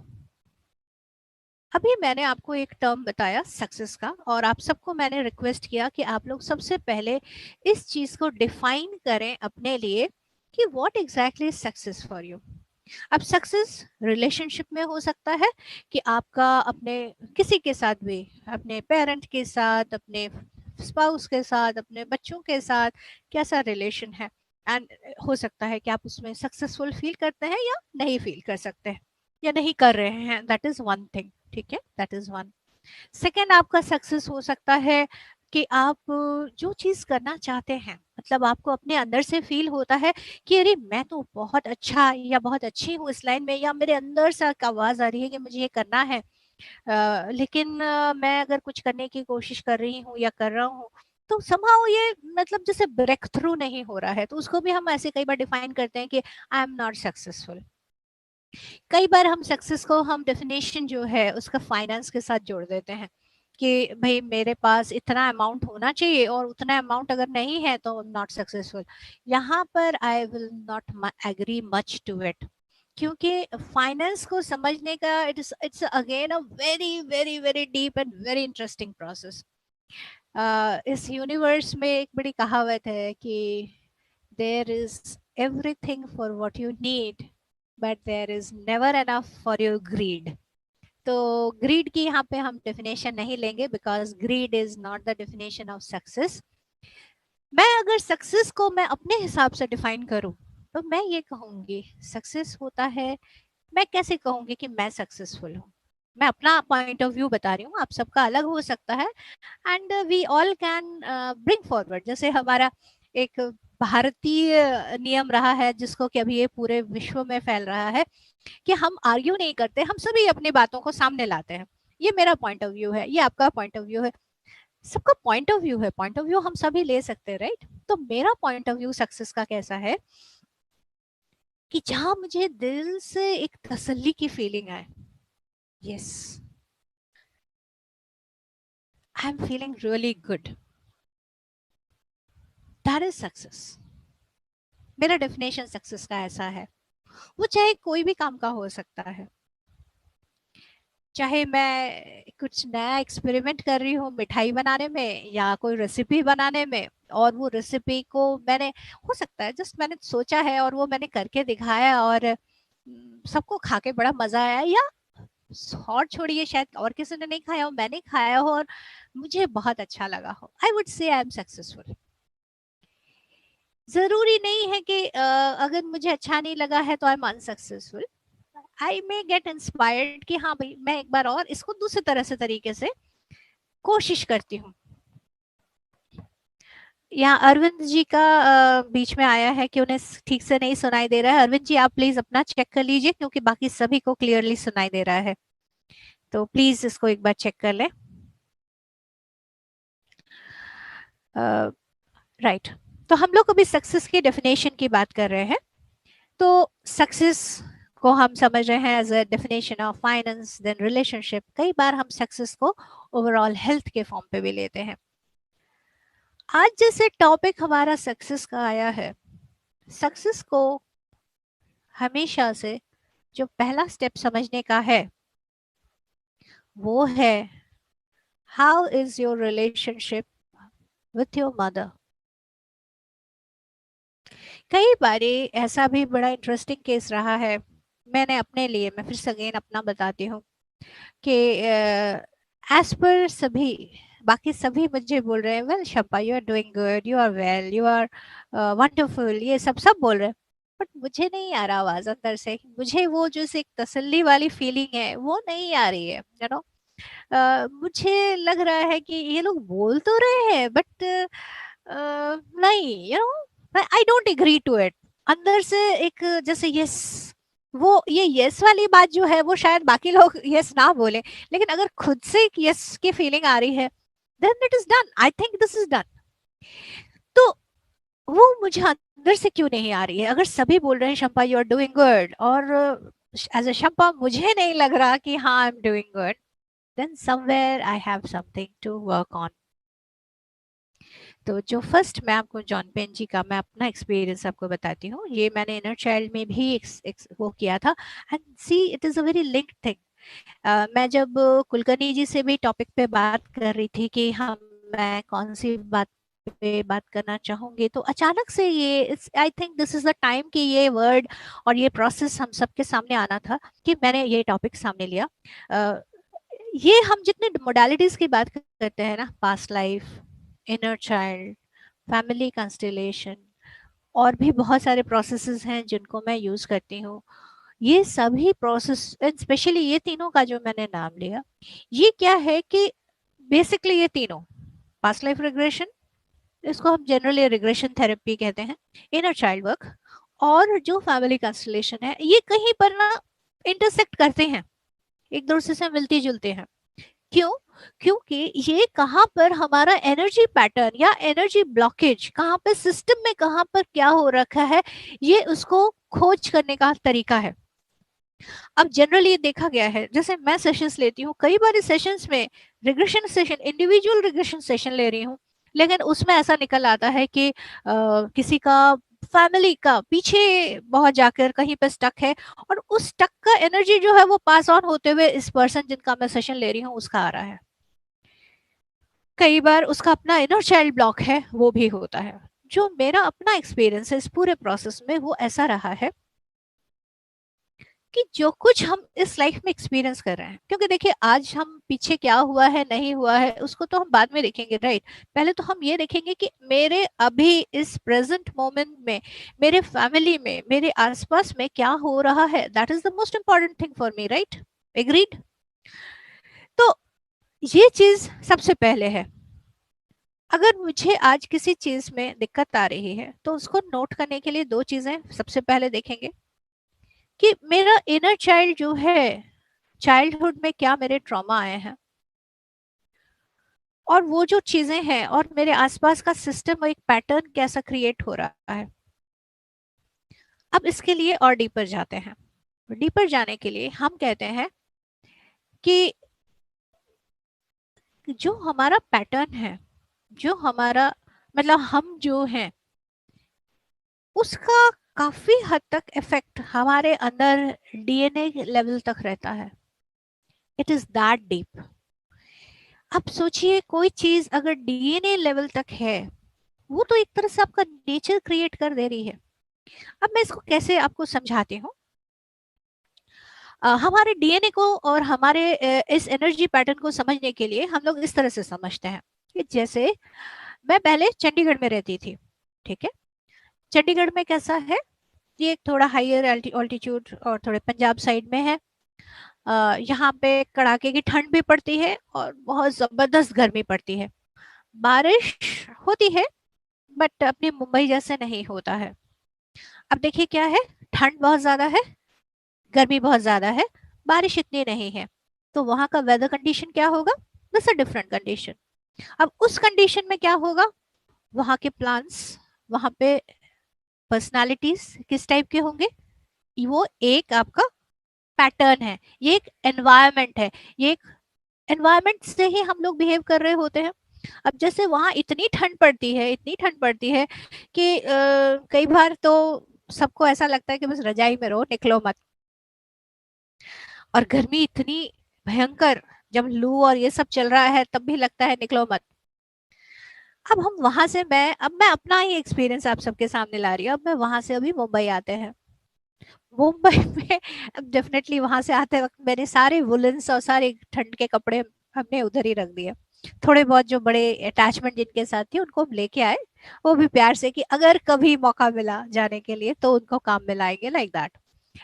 अभी मैंने आपको एक टर्म बताया सक्सेस का, और आप सबको मैंने रिक्वेस्ट किया कि आप लोग सबसे पहले इस चीज को डिफाइन करें अपने लिए कि what exactly is success for you. अब सक्सेस रिलेशनशिप में हो सकता है कि आपका अपने किसी के साथ भी, अपने पेरेंट के साथ, अपने स्पाउस के साथ, अपने बच्चों के साथ कैसा रिलेशन है, एंड हो सकता है कि आप उसमें सक्सेसफुल फील करते हैं या नहीं फील कर सकते हैं या नहीं कर रहे हैं, दैट इज वन थिंग, ठीक है, दैट इज वन। सेकेंड आपका सक्सेस हो सकता है कि आप जो चीज़ करना चाहते हैं, मतलब आपको अपने अंदर से फ़ील होता है कि अरे मैं तो बहुत अच्छा या बहुत अच्छी हूँ इस लाइन में, या मेरे अंदर से एक आवाज़ आ रही है कि मुझे ये करना है। लेकिन मैं अगर कुछ करने की कोशिश कर रही हूँ या कर रहा हूँ, तो समहाउ ये मतलब जैसे ब्रेक थ्रू नहीं हो रहा है, तो उसको भी हम ऐसे कई बार डिफाइन करते हैं कि आई एम नॉट सक्सेसफुल। कई बार हम सक्सेस को हम डेफिनेशन जो है उसका फाइनेंस के साथ जोड़ देते हैं कि भाई मेरे पास इतना अमाउंट होना चाहिए और उतना अमाउंट अगर नहीं है तो नॉट सक्सेसफुल। यहाँ पर I will not agree much to it, क्योंकि फाइनेंस को समझने का it's again a very very very deep and very interesting process. इस यूनिवर्स में एक बड़ी कहावत है कि there is everything for what you need but there is never enough for your greed. तो ग्रीड की यहाँ पे हम डेफिनेशन नहीं लेंगे, because greed is not the definition of success. मैं अगर सक्सेस को मैं अपने हिसाब से डिफाइन करूं, तो मैं ये कहूंगी सक्सेस होता है, मैं कैसे कहूंगी कि मैं सक्सेसफुल हूँ। मैं अपना पॉइंट ऑफ व्यू बता रही हूँ, आप सबका अलग हो सकता है, and we all can bring forward. जैसे हमारा एक भारतीय नियम रहा है, जिसको कि अभी ये पूरे विश्व में फैल रहा है, कि हम आर्ग्यू नहीं करते, हम सभी अपनी बातों को सामने लाते हैं। ये मेरा पॉइंट ऑफ व्यू है, ये आपका पॉइंट ऑफ व्यू है, सबका पॉइंट ऑफ व्यू है, पॉइंट ऑफ व्यू हम सभी ले सकते हैं, राइट। तो मेरा पॉइंट ऑफ व्यू सक्सेस का कैसा है कि जहां मुझे दिल से एक तसल्ली की फीलिंग आए, yes I am feeling really good, that is success. मेरा डेफिनेशन सक्सेस का ऐसा है। वो चाहे कोई भी काम का हो सकता है, चाहे मैं कुछ नया एक्सपेरिमेंट कर रही हूँ मिठाई बनाने में या कोई रेसिपी बनाने में, और वो रेसिपी को मैंने, हो सकता है जस्ट मैंने सोचा है और वो मैंने करके दिखाया और सबको खा के बड़ा मजा आया, या और छोड़िए शायद और किसी ने नहीं खाया हो, मैंने खाया हो और मुझे बहुत अच्छा लगा हो, I would say I am successful. जरूरी नहीं है कि अगर मुझे अच्छा नहीं लगा है तो I am unsuccessful. I may get inspired कि हाँ भाई मैं एक बार और इसको दूसरे तरह से तरीके से कोशिश करती हूँ। यहाँ अरविंद जी का बीच में आया है कि उन्हें ठीक से नहीं सुनाई दे रहा है। अरविंद जी आप प्लीज अपना चेक कर लीजिए, क्योंकि बाकी सभी को क्लियरली सुनाई दे रहा है, तो प्लीज इसको एक बार चेक कर लें। राइट, तो हम लोग अभी सक्सेस की डेफिनेशन की बात कर रहे हैं। तो सक्सेस को हम समझ रहे हैं as a definition of finance, then relationship. कई बार हम सक्सेस को ओवरऑल हेल्थ के फॉर्म पे भी लेते हैं। आज जैसे टॉपिक हमारा सक्सेस का आया है, सक्सेस को हमेशा से जो पहला स्टेप समझने का है वो है how is your relationship with your mother. कई बार ऐसा भी बड़ा इंटरेस्टिंग केस रहा है, मैंने अपने लिए, मैं फिर से अगेन अपना बताती हूँ कि एज पर सभी, बाकी सभी मुझे बोल रहे हैं well Shampa you are doing good, you are well, you are wonderful, ये सब सब बोल रहे हैं, बट मुझे नहीं आ रहा आवाज अंदर से, मुझे वो जो एक तसल्ली वाली फीलिंग है वो नहीं आ रही है, यू नो। मुझे लग रहा है कि ये लोग बोल तो रहे हैं बट नहीं, you know I don't agree to it. अंदर से एक जैसे यस, वो ये यस वाली बात जो है वो शायद बाकी लोग यस ना बोले, लेकिन अगर खुद से एक यस की फीलिंग आ रही है then it is done, I think this is done. तो वो मुझे अंदर से क्यों नहीं आ रही है? अगर सभी बोल रहे हैं Shampa you are doing good, और एज अ शंपा मुझे नहीं लग रहा कि हाँ I am doing good, then somewhere I have something to work on. तो जो फर्स्ट मैं आपको जॉन पेन जी का मैं अपना एक्सपीरियंस आपको बताती हूँ, ये मैंने इनर चाइल्ड में भी वो किया था, and see it is a very linked thing. मैं जब कुलकर्णी जी से भी टॉपिक पे बात कर रही थी कि हम, मैं कौन सी बात पे बात करना चाहूंगी, तो अचानक से ये आई think this is the time कि ये वर्ड और ये प्रोसेस हम सबके सामने आना था कि मैंने ये टॉपिक सामने लिया। ये हम जितने मोडालिटीज की बात करते हैं ना, past life, inner child, family constellation, और भी बहुत सारे प्रोसेसेस हैं जिनको मैं यूज करती हूँ। ये सभी प्रोसेस, स्पेशली ये तीनों का जो मैंने नाम लिया, ये क्या है कि बेसिकली ये तीनों पास्ट लाइफ रिग्रेशन, इसको हम जनरली रिग्रेशन थेरेपी कहते हैं, इनर चाइल्ड वर्क, और जो फैमिली कंस्टलेशन है, ये कहीं पर ना इंटरसेक्ट करते हैं, एक दूसरे से मिलती जुलते हैं। क्यों? क्योंकि ये कहाँ पर हमारा एनर्जी पैटर्न या एनर्जी ब्लॉकेज कहाँ पर सिस्टम में कहाँ पर क्या हो रखा है, ये उसको खोज करने का तरीका है। अब जनरली ये देखा गया है, जैसे मैं सेशंस लेती हूँ, कई बार सेशंस में regression session, individual regression session ले रही हूँ, लेकिन उसमें ऐसा निकल आता है कि किसी का फैमिली का पीछे बहुत जाकर कहीं पे स्टक है, और उस स्टक का एनर्जी जो है वो पास ऑन होते हुए इस पर्सन जिनका मैं सेशन ले रही हूँ उसका आ रहा है। कई बार उसका अपना इनर चाइल्ड ब्लॉक है, वो भी होता है। जो मेरा अपना एक्सपीरियंस है इस पूरे प्रोसेस में, वो ऐसा रहा है कि जो कुछ हम इस लाइफ में एक्सपीरियंस कर रहे हैं, क्योंकि देखिए आज हम पीछे क्या हुआ है नहीं हुआ है उसको तो हम बाद में देखेंगे, राइट? पहले तो हम ये देखेंगे कि मेरे अभी इस प्रेजेंट मोमेंट में, मेरे फैमिली में, मेरे आसपास में क्या हो रहा है। That is the most important thing for me, right? Agreed? तो ये चीज सबसे पहले है। अगर मुझे आज किसी चीज में दिक्कत आ रही है तो उसको नोट करने के लिए दो चीजें सबसे पहले देखेंगे कि मेरा इनर चाइल्ड जो है, चाइल्डहुड में क्या मेरे ट्रॉमा आए हैं, और वो जो चीजें हैं और मेरे आसपास का सिस्टम और एक पैटर्न कैसा क्रिएट हो रहा है। अब इसके लिए और डीपर जाते हैं। डीपर जाने के लिए हम कहते हैं कि जो हमारा पैटर्न है, जो हमारा मतलब हम जो हैं, उसका काफी हद तक इफेक्ट हमारे अंदर डीएनए लेवल तक रहता है। It is that deep. अब सोचिए, कोई चीज अगर डीएनए लेवल तक है, वो तो एक तरह से आपका नेचर क्रिएट कर दे रही है। अब मैं इसको कैसे आपको समझाती हूँ। हमारे डीएनए को और हमारे इस एनर्जी पैटर्न को समझने के लिए हम लोग इस तरह से समझते हैं कि जैसे मैं पहले चंडीगढ़ में रहती थी, ठीक है? चंडीगढ़ में कैसा है, ये एक थोड़ा हायर ऑल्टीट्यूड और थोड़े पंजाब साइड में है। यहाँ पे कड़ाके की ठंड भी पड़ती है और बहुत जबरदस्त गर्मी पड़ती है। बारिश होती है बट अपनी मुंबई जैसे नहीं होता है। अब देखिए क्या है, ठंड बहुत ज्यादा है, गर्मी बहुत ज्यादा है, बारिश इतनी नहीं है, तो वहां का वेदर कंडीशन क्या होगा? This a different condition. अब उस कंडीशन में क्या होगा, वहां के प्लांट्स, वहां पे पर्सनालिटीज किस टाइप के होंगे? वो एक आपका पैटर्न है, ये एक एनवायरमेंट है, ये एक एनवायरमेंट से ही हम लोग बिहेव कर रहे होते हैं। अब जैसे वहां इतनी ठंड पड़ती है, इतनी ठंड पड़ती है कि कई बार तो सबको ऐसा लगता है कि बस रजाई में रहो, निकलो मत। और गर्मी इतनी भयंकर, जब लू और ये सब चल रहा है तब भी लगता है निकलो मत। अब हम वहां से, मैं अपना ही एक्सपीरियंस आप सबके सामने ला रही हूँ। अब मैं वहां से अभी मुंबई आते हैं, मुंबई में अब डेफिनेटली वहां से आते वक्त मैंने सारे वुलन्स और सारे ठंड के कपड़े हमने उधर ही रख दिए। थोड़े बहुत जो बड़े अटैचमेंट जिनके साथ थी उनको हम लेके आए, वो भी प्यार से कि अगर कभी मौका मिला जाने के लिए तो उनको काम में लाएंगे, लाइक दैट।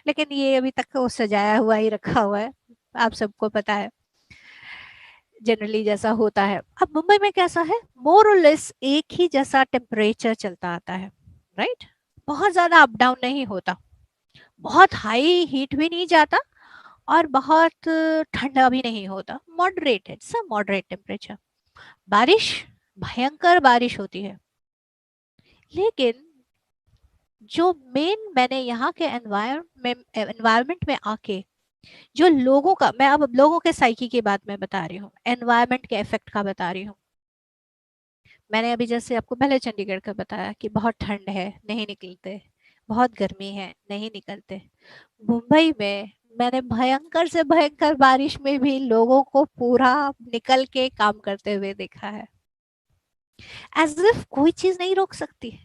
लेकिन ये अभी तक वो सजाया हुआ ही रखा हुआ है, आप सबको पता है जनरली जैसा होता है। अब मुंबई में कैसा है, मोर और लेस एक ही जैसा टेम्परेचर चलता आता है, राइट? बहुत ज्यादा अप डाउन नहीं होता, बहुत हाई हीट भी नहीं जाता और बहुत ठंडा भी नहीं होता, moderate, it's a moderate temperature. बारिश, भयंकर बारिश होती है, लेकिन जो मेन मैंने यहाँ के एनवायरमेंट में आके जो लोगों का, मैं अब लोगों के साइकी की बात मैं बता रही हूँ, एनवायरमेंट के इफेक्ट का बता रही हूँ। मैंने अभी जैसे आपको पहले चंडीगढ़ का बताया कि बहुत ठंड है नहीं निकलते, बहुत गर्मी है नहीं निकलते। मुंबई में मैंने भयंकर से भयंकर बारिश में भी लोगों को पूरा निकल के काम करते हुए देखा है, एज इफ कोई चीज नहीं रोक सकती।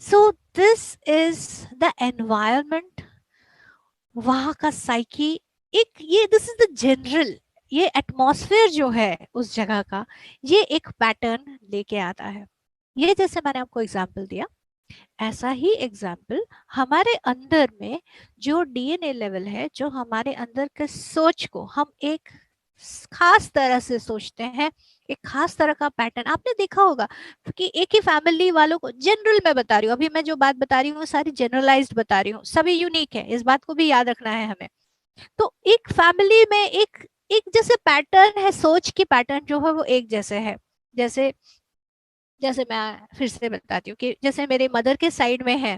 So this is the environment, वहां का साइकी, एक ये दिस इज द जनरल, ये एटमॉस्फेयर जो है उस जगह का, ये एक पैटर्न लेके आता है। ये जैसे मैंने आपको एग्जांपल दिया, ऐसा ही एग्जाम्पल हमारे अंदर में जो डीएनए लेवल है, जो हमारे अंदर के सोच को हम एक खास तरह से सोचते हैं, एक खास तरह का पैटर्न आपने देखा होगा कि एक ही फैमिली वालों को, जनरल मैं बता रही हूँ, अभी मैं जो बात बता रही हूँ वो सारी जनरलाइज्ड बता रही हूँ, सभी यूनिक है, इस बात को भी याद रखना है हमें। तो एक फैमिली में एक एक जैसे पैटर्न है, सोच की पैटर्न जो है वो एक जैसे है। जैसे जैसे मैं फिर से बताती हूँ कि जैसे मेरे मदर के साइड में है,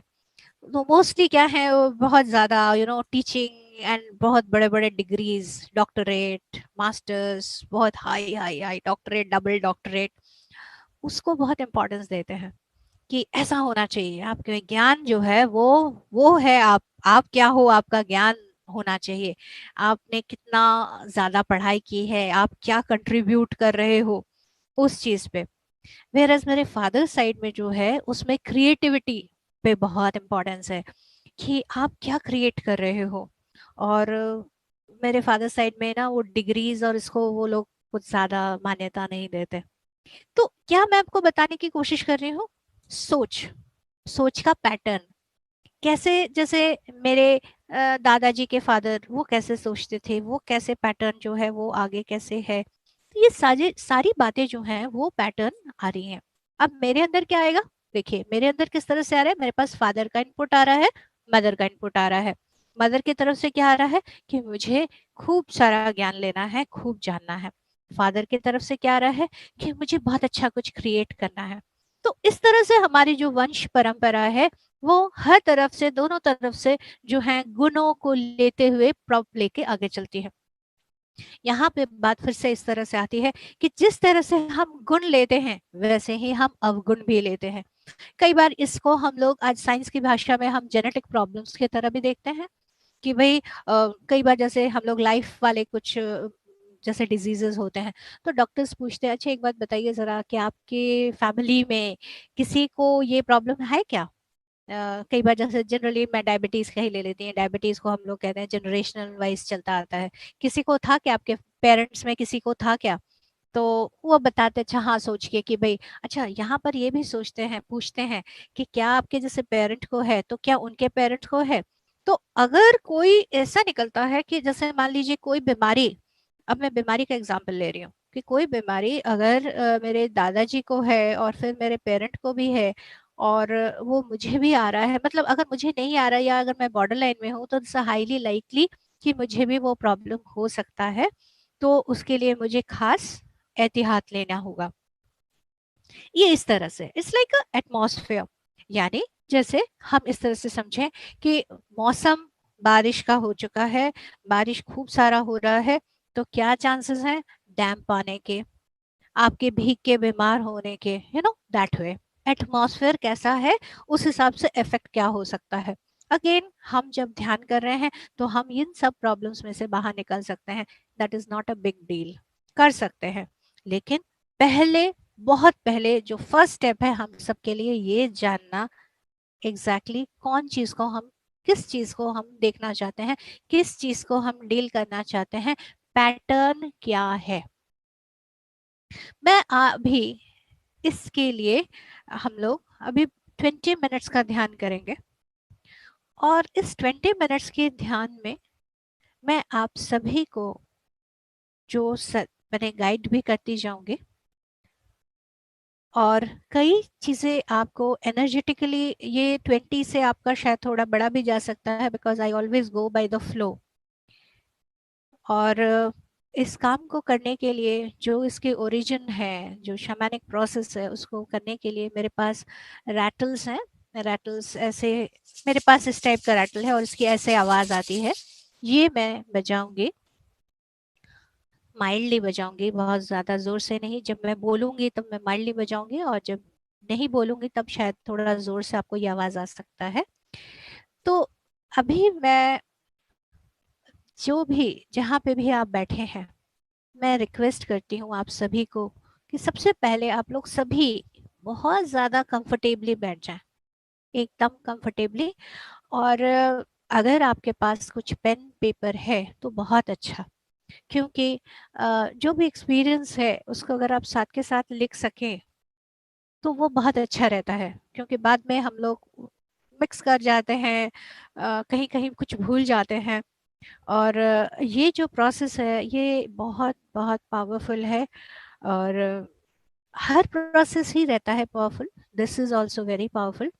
तो मोस्टली क्या है, वो बहुत ज्यादा टीचिंग एंड बहुत बड़े बड़े डिग्रीज, डॉक्टरेट, मास्टर्स, बहुत high high high doctorate, double doctorate, उसको बहुत इंपॉर्टेंस देते हैं कि ऐसा होना चाहिए, आपके ज्ञान जो है वो है, आप क्या हो, आपका ज्ञान होना चाहिए, आपने कितना ज्यादा पढ़ाई की है, आप क्या कंट्रीब्यूट कर रहे हो उस चीज पे। वेरएज मेरे फादर साइड में जो है उसमें क्रिएटिविटी पे बहुत इंपॉर्टेंस है कि आप क्या क्रिएट कर रहे हो। और मेरे फादर साइड में ना वो डिग्रीज और इसको वो लोग कुछ ज्यादा मान्यता नहीं देते। तो क्या मैं आपको बताने की कोशिश कर रही हूँ, सोच, सोच का पैटर्न कैसे, जैसे मेरे दादाजी के फादर वो कैसे सोचते थे, वो कैसे पैटर्न जो है वो आगे कैसे है, तो ये सारी सारी बातें जो हैं वो पैटर्न आ रही हैं। अब मेरे अंदर क्या आएगा, देखिए मेरे अंदर किस तरह से आ रहा है, मेरे पास फादर का इनपुट आ रहा है, मदर का इनपुट आ रहा है। मदर की तरफ से क्या आ रहा है कि मुझे खूब सारा ज्ञान लेना है, खूब जानना है। फादर की तरफ से क्या आ रहा है कि मुझे बहुत अच्छा कुछ क्रिएट करना है। तो इस तरह से हमारी जो वंश परंपरा है वो हर तरफ से, दोनों तरफ से जो है गुणों को लेते हुए प्रॉप लेके आगे चलती है। यहाँ पे बात फिर से इस तरह से आती है कि जिस तरह से हम गुण लेते हैं वैसे ही हम अवगुण भी लेते हैं। कई बार इसको हम लोग आज साइंस की भाषा में हम जेनेटिक प्रॉब्लम्स की तरह भी देखते हैं कि भाई कई बार जैसे हम लोग लाइफ वाले कुछ जैसे डिजीजेस होते हैं, तो डॉक्टर्स पूछते हैं अच्छा एक बात बताइए जरा कि आपके फैमिली में किसी को ये प्रॉब्लम है क्या। कई बार जैसे जनरली मैं डायबिटीज का ही ले लेती हूँ, डायबिटीज को हम लोग कहते हैं जनरेशनल वाइज चलता आता है, किसी को था क्या, आपके पेरेंट्स में किसी को था क्या। तो वो बताते अच्छा हाँ सोच के कि भाई अच्छा, यहाँ पर ये भी सोचते हैं, पूछते हैं कि क्या आपके जैसे पेरेंट को है तो क्या उनके पेरेंट को है। तो अगर कोई ऐसा निकलता है कि जैसे मान लीजिए कोई बीमारी, अब मैं बीमारी का एग्जांपल ले रही हूँ कि कोई बीमारी अगर मेरे दादाजी को है और फिर मेरे पेरेंट को भी है और वो मुझे भी आ रहा है, मतलब अगर मुझे नहीं आ रहा या अगर मैं बॉर्डर लाइन में हूँ तो इट्स हाईली लाइकली कि मुझे भी वो प्रॉब्लम हो सकता है। तो उसके लिए मुझे खास एहतियात लेना होगा। ये इस तरह से इट्स लाइक अ एटमॉस्फेयर, यानी जैसे हम इस तरह से समझें कि मौसम बारिश का हो चुका है, बारिश खूब सारा हो रहा है, तो क्या चांसेस हैं डैम्प आने के, आपके भीग के बीमार होने के, दैट वे एटमॉस्फेयर कैसा है उस हिसाब से इफेक्ट क्या हो सकता है। अगेन हम जब ध्यान कर रहे हैं तो हम इन सब प्रॉब्लम्स में से बाहर निकल सकते हैं, that is not a big deal, कर सकते हैं। लेकिन पहले, बहुत पहले जो फर्स्ट स्टेप है हम सबके लिए ये जानना एग्जैक्टली कौन चीज को हम, किस चीज को हम देखना चाहते हैं, किस चीज को हम डील करना चाहते हैं, पैटर्न क्या है। मैं अभी इसके लिए हम लोग अभी 20 मिनट्स का ध्यान करेंगे और इस 20 मिनट्स के ध्यान में मैं आप सभी को जो मैंने गाइड भी करती जाऊंगी और कई चीज़ें आपको एनर्जेटिकली, ये 20 से आपका शायद थोड़ा बड़ा भी जा सकता है because I always go by the flow. और इस काम को करने के लिए जो इसके ओरिजिन है, जो शैमानिक प्रोसेस है, उसको करने के लिए मेरे पास रैटल्स हैं। रैटल्स ऐसे, मेरे पास इस टाइप का रैटल है और इसकी ऐसे आवाज आती है, ये मैं बजाऊंगी, माइल्डली बजाऊंगी, बहुत ज्यादा जोर से नहीं, जब मैं बोलूंगी तब मैं माइल्डली बजाऊंगी और जब नहीं बोलूंगी तब शायद थोड़ा जोर से आपको ये आवाज आ सकता है। तो अभी मैं, जो भी, जहाँ पे भी आप बैठे हैं, मैं रिक्वेस्ट करती हूँ आप सभी को कि सबसे पहले आप लोग सभी बहुत ज़्यादा कंफर्टेबली बैठ जाएं, एकदम कंफर्टेबली। और अगर आपके पास कुछ पेन पेपर है तो बहुत अच्छा, क्योंकि जो भी एक्सपीरियंस है उसको अगर आप साथ के साथ लिख सकें तो वो बहुत अच्छा रहता है, क्योंकि बाद में हम लोग मिक्स कर जाते हैं, कहीं कहीं कुछ भूल जाते हैं। और ये जो प्रोसेस है ये बहुत बहुत पावरफुल है। और हर प्रोसेस ही रहता है powerful, this is also very powerful.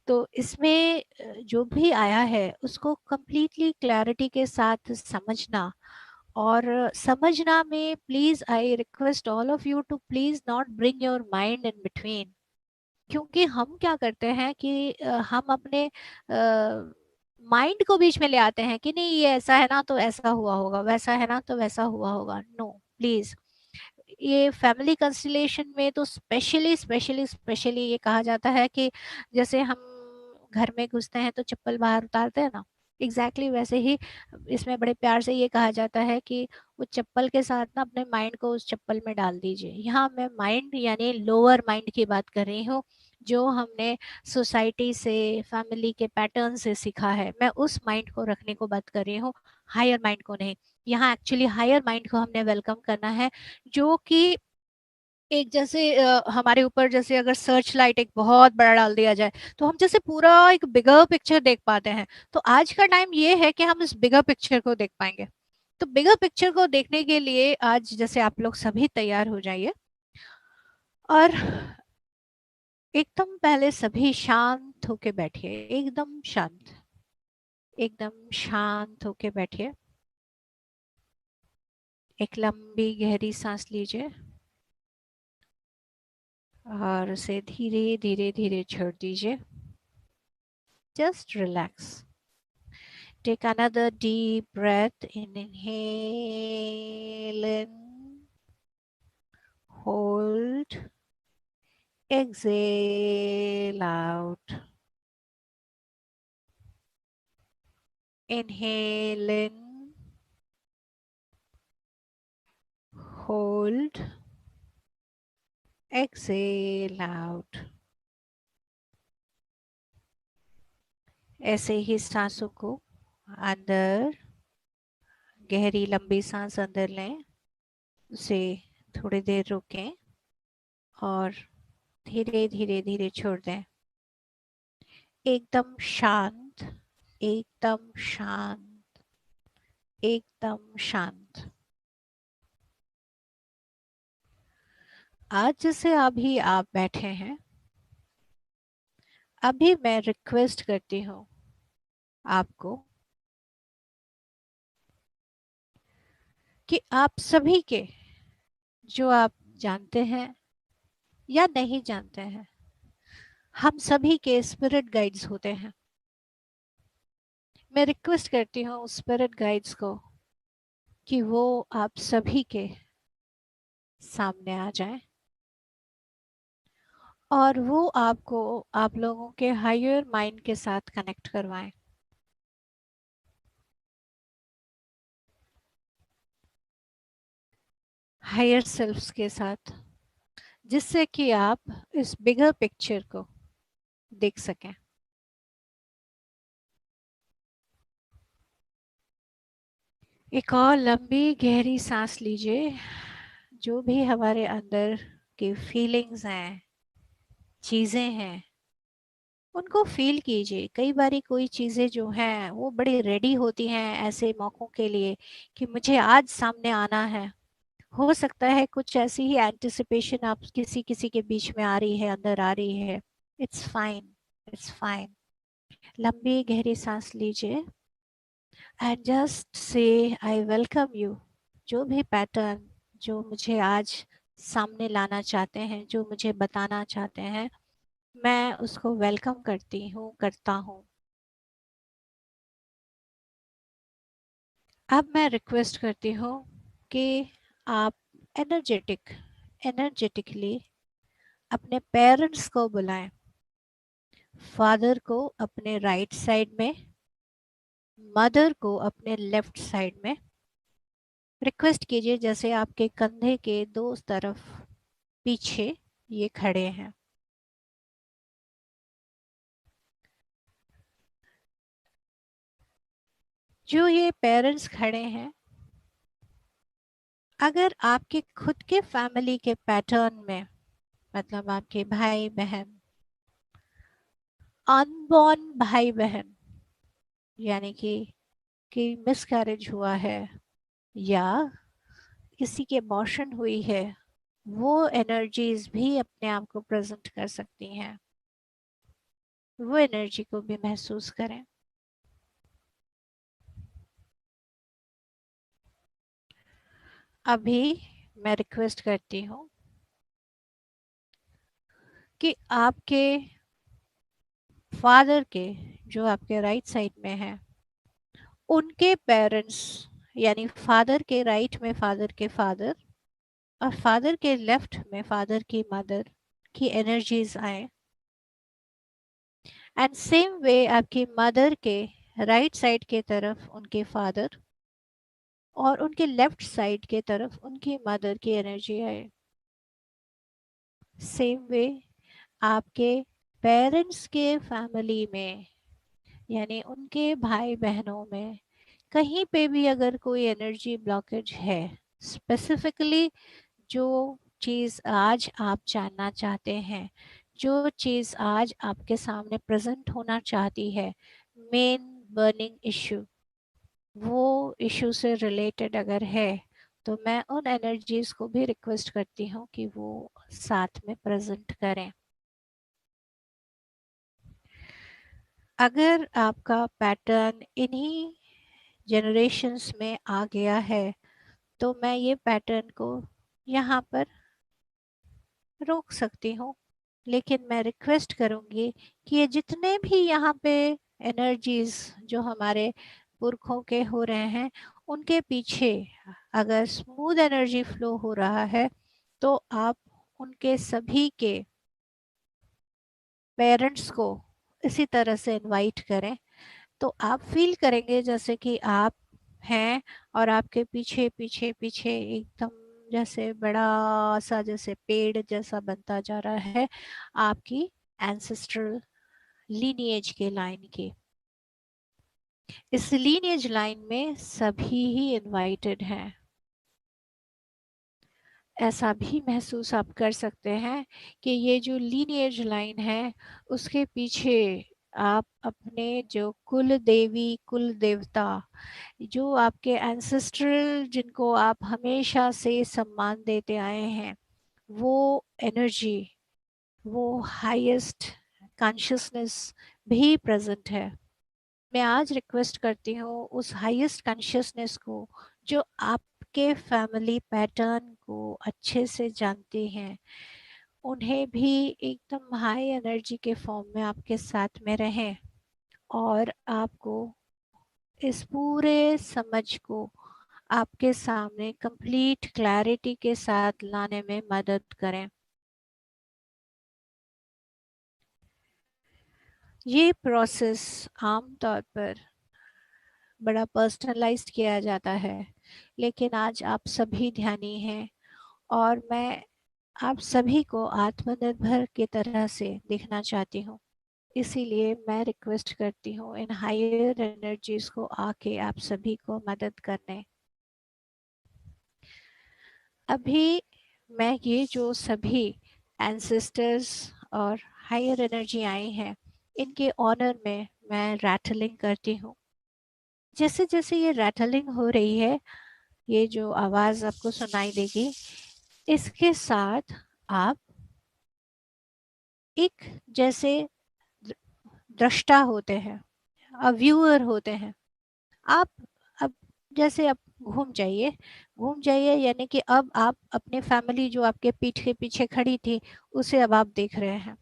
तो इसमें जो भी आया है उसको कंप्लीटली क्लैरिटी के साथ समझना, और समझना में please I request all of you to please not bring your mind in between. क्योंकि हम क्या करते हैं कि हम अपने माइंड को बीच में ले आते हैं कि नहीं ये ऐसा है ना तो ऐसा हुआ होगा, वैसा है ना तो वैसा हुआ होगा। नो प्लीज, ये फैमिली कंस्टलेशन में तो स्पेशली स्पेशली स्पेशली ये कहा जाता है कि जैसे हम घर में घुसते हैं तो चप्पल बाहर उतारते हैं ना, एग्जैक्टली वैसे ही इसमें बड़े प्यार से ये कहा जाता है कि उस चप्पल के साथ ना अपने माइंड को उस चप्पल में डाल दीजिए। यहाँ मैं माइंड यानी लोअर माइंड की बात कर रही हूँ, जो हमने सोसाइटी से, फैमिली के पैटर्न से सीखा है, मैं उस माइंड को रखने को बात कर रही हूँ, हायर माइंड को नहीं। यहाँ एक्चुअली हायर माइंड को हमने वेलकम करना है, जो कि एक जैसे हमारे ऊपर जैसे अगर सर्च लाइट एक बहुत बड़ा डाल दिया जाए तो हम जैसे पूरा एक बिगर पिक्चर देख पाते हैं। तो आज का टाइम ये है कि हम इस बिगर पिक्चर को देख पाएंगे। तो बिगर पिक्चर को देखने के लिए आज जैसे आप लोग सभी तैयार हो जाइए, और एकदम पहले सभी शांत होके बैठिए, एकदम शांत, एकदम शांत होके बैठिए। एक लंबी गहरी सांस लीजिए और उसे धीरे धीरे धीरे छोड़ दीजिए। Just relax. Take another deep breath in, inhale in, hold, exhale out. Inhale in, hold, exhale out. ऐसे ही सांसों को अंदर, गहरी लंबी सांस अंदर लें, उसे थोड़ी देर रोकें और धीरे धीरे धीरे छोड़ दें। एकदम शांत, एकदम शांत, एकदम शांत। आज जैसे अभी आप बैठे हैं, अभी मैं रिक्वेस्ट करती हूँ आपको कि आप सभी के, जो आप जानते हैं या नहीं जानते हैं, हम सभी के स्पिरिट गाइड्स होते हैं। मैं रिक्वेस्ट करती हूँ स्पिरिट गाइड्स को कि वो आप सभी के सामने आ जाएं और वो आपको आप लोगों के हायर माइंड के साथ कनेक्ट करवाएं, हायर सेल्फ्स के साथ, जिससे कि आप इस बिगर पिक्चर को देख सकें। एक और लंबी गहरी सांस लीजिए। जो भी हमारे अंदर की फीलिंग्स हैं, चीज़ें हैं, उनको फील कीजिए। कई बारी कोई चीज़ें जो हैं वो बड़ी रेडी होती हैं ऐसे मौक़ों के लिए कि मुझे आज सामने आना है। हो सकता है कुछ ऐसी ही एंटिसिपेशन आप किसी किसी के बीच में आ रही है, अंदर आ रही है। It's fine, it's fine. लंबी गहरी सांस लीजिए and just say I welcome you. जो भी पैटर्न जो मुझे आज सामने लाना चाहते हैं, जो मुझे बताना चाहते हैं, मैं उसको वेलकम करती हूँ, करता हूँ। अब मैं रिक्वेस्ट करती हूँ कि आप एनर्जेटिकली अपने पेरेंट्स को बुलाएं। फादर को अपने राइट साइड में, मदर को अपने लेफ्ट साइड में। रिक्वेस्ट कीजिए जैसे आपके कंधे के दो तरफ पीछे ये खड़े हैं। जो ये पेरेंट्स खड़े हैं, अगर आपके खुद के फैमिली के पैटर्न में, मतलब आपके भाई बहन, अनबॉर्न भाई बहन, यानी कि आपकी मिसकैरेज हुआ है या किसी की अबॉर्शन हुई है, वो एनर्जीज भी अपने आप को प्रेजेंट कर सकती हैं। वो एनर्जी को भी महसूस करें। अभी मैं रिक्वेस्ट करती हूँ कि आपके फादर के, जो आपके राइट साइड में है, उनके पेरेंट्स, यानी फादर के राइट में फादर के फादर और फादर के लेफ्ट में फादर की मदर की एनर्जीज आए। एंड सेम वे आपकी मदर के राइट साइड के तरफ उनके फादर और उनके लेफ्ट साइड के तरफ उनकी मदर की एनर्जी आए। सेम वे आपके पेरेंट्स के फैमिली में, यानी उनके भाई बहनों में कहीं पे भी अगर कोई एनर्जी ब्लॉकेज है, स्पेसिफिकली जो चीज़ आज आप जानना चाहते हैं, जो चीज़ आज आपके सामने प्रेजेंट होना चाहती है, मेन बर्निंग इशू, वो इशू से रिलेटेड अगर है, तो मैं उन एनर्जीज को भी रिक्वेस्ट करती हूँ कि वो साथ में प्रेजेंट करें। अगर आपका पैटर्न इन्हीं जनरेशन्स में आ गया है, तो मैं ये पैटर्न को यहाँ पर रोक सकती हूँ, लेकिन मैं रिक्वेस्ट करूँगी कि ये जितने भी यहाँ पे एनर्जीज जो हमारे पुरखों के हो रहे हैं, उनके पीछे अगर स्मूथ एनर्जी फ्लो हो रहा है, तो आप उनके सभी के पेरेंट्स को इसी तरह से इनवाइट करें। तो आप फील करेंगे जैसे कि आप हैं और आपके पीछे पीछे पीछे एकदम जैसे बड़ा सा, जैसे पेड़ जैसा बनता जा रहा है आपकी एंसेस्ट्रल लीनिएज के लाइन की। इस लीनिएज लाइन में सभी ही इनवाइटेड हैं। ऐसा भी महसूस आप कर सकते हैं कि ये जो लीनिएज लाइन है, उसके पीछे आप अपने जो कुल देवी कुल देवता, जो आपके एंसेस्ट्रल, जिनको आप हमेशा से सम्मान देते आए हैं, वो एनर्जी, वो हाईएस्ट कॉन्शियसनेस भी प्रेजेंट है। मैं आज रिक्वेस्ट करती हूँ उस हाईएस्ट कॉन्शियसनेस को, जो आपके फैमिली पैटर्न को अच्छे से जानते हैं, उन्हें भी एकदम हाई एनर्जी के फॉर्म में आपके साथ में रहें और आपको इस पूरे समझ को आपके सामने कंप्लीट क्लैरिटी के साथ लाने में मदद करें। ये प्रोसेस आमतौर पर बड़ा पर्सनलाइज्ड किया जाता है, लेकिन आज आप सभी ध्यानी हैं और मैं आप सभी को आत्मनिर्भर की तरह से देखना चाहती हूँ। इसीलिए मैं रिक्वेस्ट करती हूँ इन हायर एनर्जीज को आके आप सभी को मदद करने। अभी मैं ये जो सभी एंसेस्टर्स और हायर एनर्जी आई हैं, इनके ऑनर में मैं रैटलिंग करती हूँ। जैसे जैसे ये रैटलिंग हो रही है, ये जो आवाज़ आपको सुनाई देगी, इसके साथ आप एक जैसे दृष्टा होते हैं, व्यूअर होते हैं। आप अब जैसे आप घूम जाइए, यानी कि अब आप अपने फैमिली जो आपके पीठ के पीछे खड़ी थी, उसे अब आप देख रहे हैं।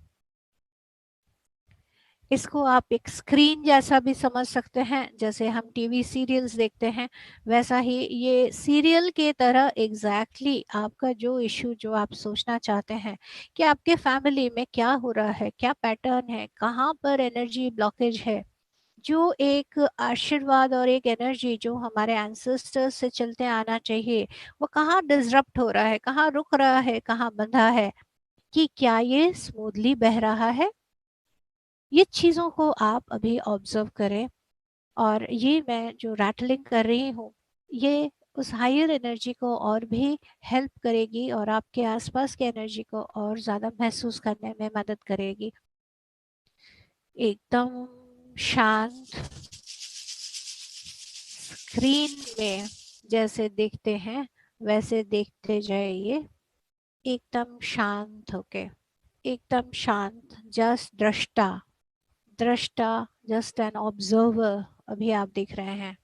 इसको आप एक स्क्रीन जैसा भी समझ सकते हैं, जैसे हम टीवी सीरियल्स देखते हैं, वैसा ही ये सीरियल के तरह एग्जैक्टली आपका जो इशू, जो आप सोचना चाहते हैं कि आपके फैमिली में क्या हो रहा है, क्या पैटर्न है, कहाँ पर एनर्जी ब्लॉकेज है, जो एक आशीर्वाद और एक एनर्जी जो हमारे एंसेस्टर्स से चलते आना चाहिए, वो कहाँ डिसरप्ट हो रहा है, कहाँ रुक रहा है, कहाँ बंधा है, कि क्या ये स्मूथली बह रहा है। ये चीज़ों को आप अभी ऑब्जर्व करें। और ये मैं जो रैटलिंग कर रही हूँ, ये उस हायर एनर्जी को और भी हेल्प करेगी और आपके आसपास के एनर्जी को और ज़्यादा महसूस करने में मदद करेगी। एकदम शांत स्क्रीन में जैसे देखते हैं वैसे देखते जाइए, एकदम शांत होके, एकदम शांत, जस्ट दृष्टा, दृष्टा, जस्ट एन ऑब्जर्वर अभी आप देख रहे हैं।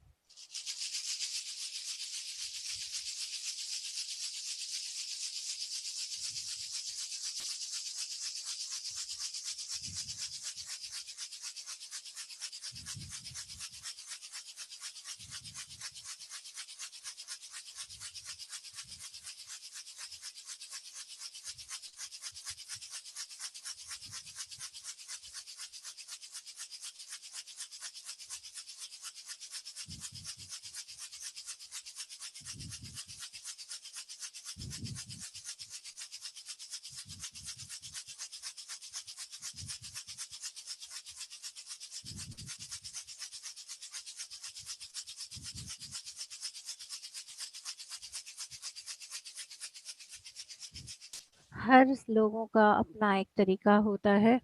हर लोगों का अपना एक तरीका होता है।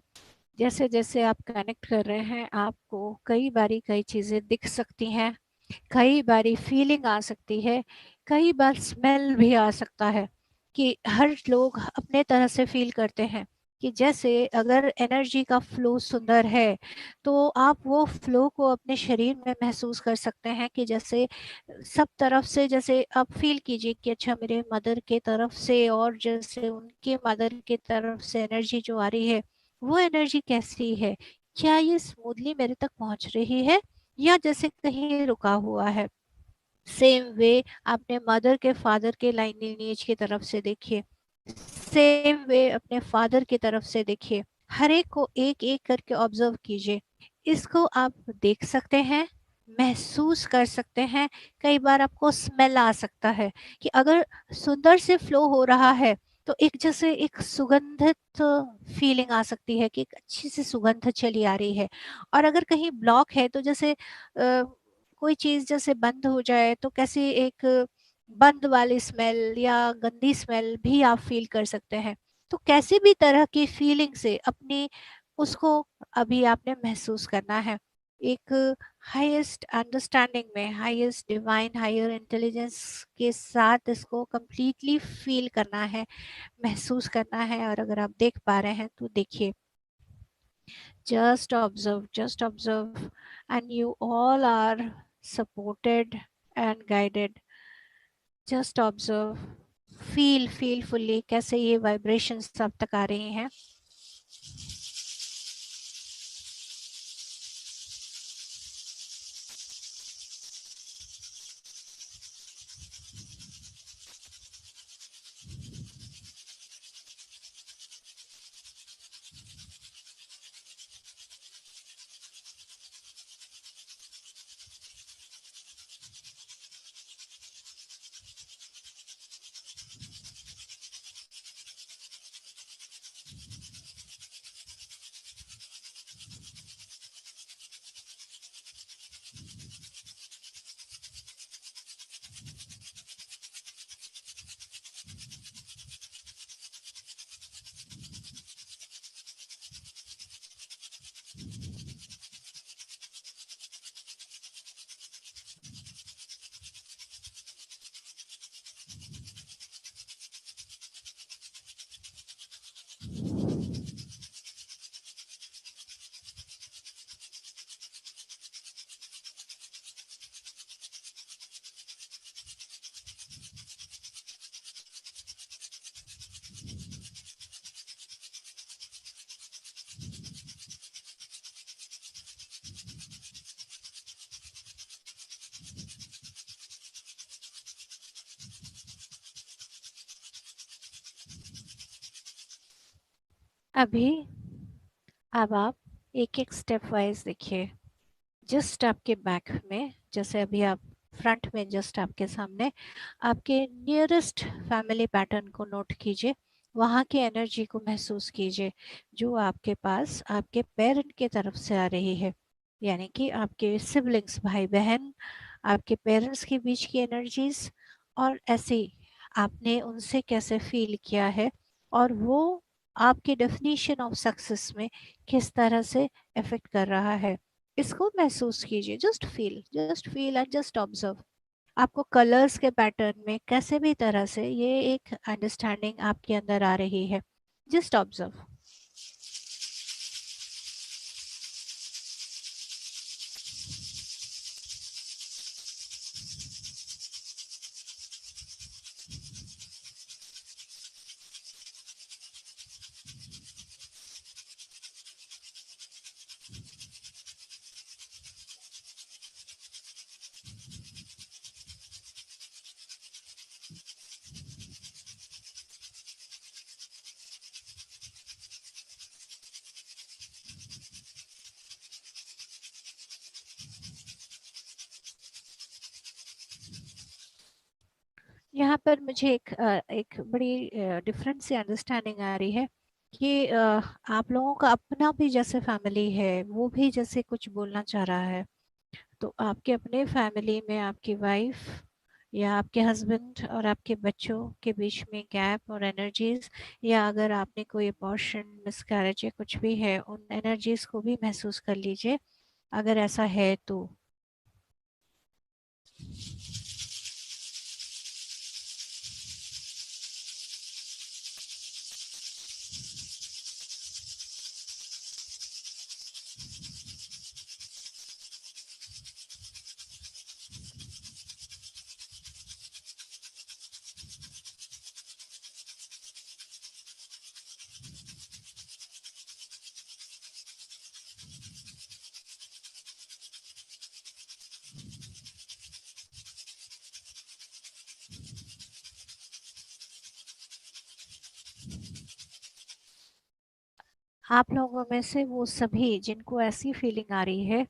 जैसे जैसे आप कनेक्ट कर रहे हैं, आपको कई बारी कई चीज़ें दिख सकती हैं, कई बारी फीलिंग आ सकती है, कई बार स्मेल भी आ सकता है, कि हर लोग अपने तरह से फील करते हैं। कि जैसे अगर एनर्जी का फ्लो सुंदर है, तो आप वो फ्लो को अपने शरीर में महसूस कर सकते हैं, कि जैसे सब तरफ से, जैसे आप फील कीजिए कि अच्छा मेरे मदर के तरफ से और जैसे उनके मदर के तरफ से एनर्जी जो आ रही है, वो एनर्जी कैसी है, क्या ये स्मूथली मेरे तक पहुंच रही है या जैसे कहीं रुका हुआ है। सेम वे अपने मदर के फादर के लाइनेज की तरफ से देखिए, सेम वे अपने फादर की तरफ से देखिए, हर एक को एक एक करके ऑब्जर्व कीजिए। इसको आप देख सकते हैं, महसूस कर सकते हैं, कई बार आपको स्मेल आ सकता है, कि अगर सुंदर से फ्लो हो रहा है तो एक जैसे एक सुगंधित फीलिंग आ सकती है, कि एक अच्छी सी सुगंध चली आ रही है। और अगर कहीं ब्लॉक है तो जैसे कोई चीज़ जैसे बंद हो जाए तो कैसी एक बंद वाली स्मेल या गंदी स्मेल भी आप फील कर सकते हैं। तो कैसी भी तरह की फीलिंग से अपनी उसको अभी आपने महसूस करना है। एक हाईएस्ट अंडरस्टैंडिंग में, हाईएस्ट डिवाइन हायर इंटेलिजेंस के साथ इसको कंप्लीटली फील करना है, महसूस करना है। और अगर आप देख पा रहे हैं तो देखिए, just observe, and you all are supported and guided. Just observe, feel fully कैसे ये vibrations सब तक आ रही हैं। अभी अब आप एक एक स्टेप वाइज देखिए। जस्ट आपके बैक में, जैसे अभी आप फ्रंट में, जस्ट आपके सामने आपके नियरेस्ट फैमिली पैटर्न को नोट कीजिए, वहाँ की एनर्जी को महसूस कीजिए, जो आपके पास आपके पेरेंट के तरफ से आ रही है, यानी कि आपके सिबलिंग्स, भाई बहन, आपके पेरेंट्स के बीच की एनर्जीज। और ऐसे ही आपने उनसे कैसे फील किया है, और वो आपके डेफिनेशन ऑफ सक्सेस में किस तरह से इफेक्ट कर रहा है। इसको महसूस कीजिए, just feel and just observe. आपको कलर्स के पैटर्न में कैसे भी तरह से ये एक अंडरस्टैंडिंग आपके अंदर आ रही है, जस्ट ऑब्जर्व। यहाँ पर मुझे एक बड़ी डिफरेंट सी अंडरस्टैंडिंग आ रही है कि आप लोगों का अपना भी जैसे फैमिली है, वो भी जैसे कुछ बोलना चाह रहा है। तो आपके अपने फैमिली में आपकी वाइफ या आपके हस्बैंड और आपके बच्चों के बीच में गैप और एनर्जीज, या अगर आपने कोई अबॉर्शन, मिसकैरेज या कुछ भी है, उन एनर्जीज को भी महसूस कर लीजिए अगर ऐसा है तो। आप लोगों में से वो सभी जिनको ऐसी फीलिंग आ रही है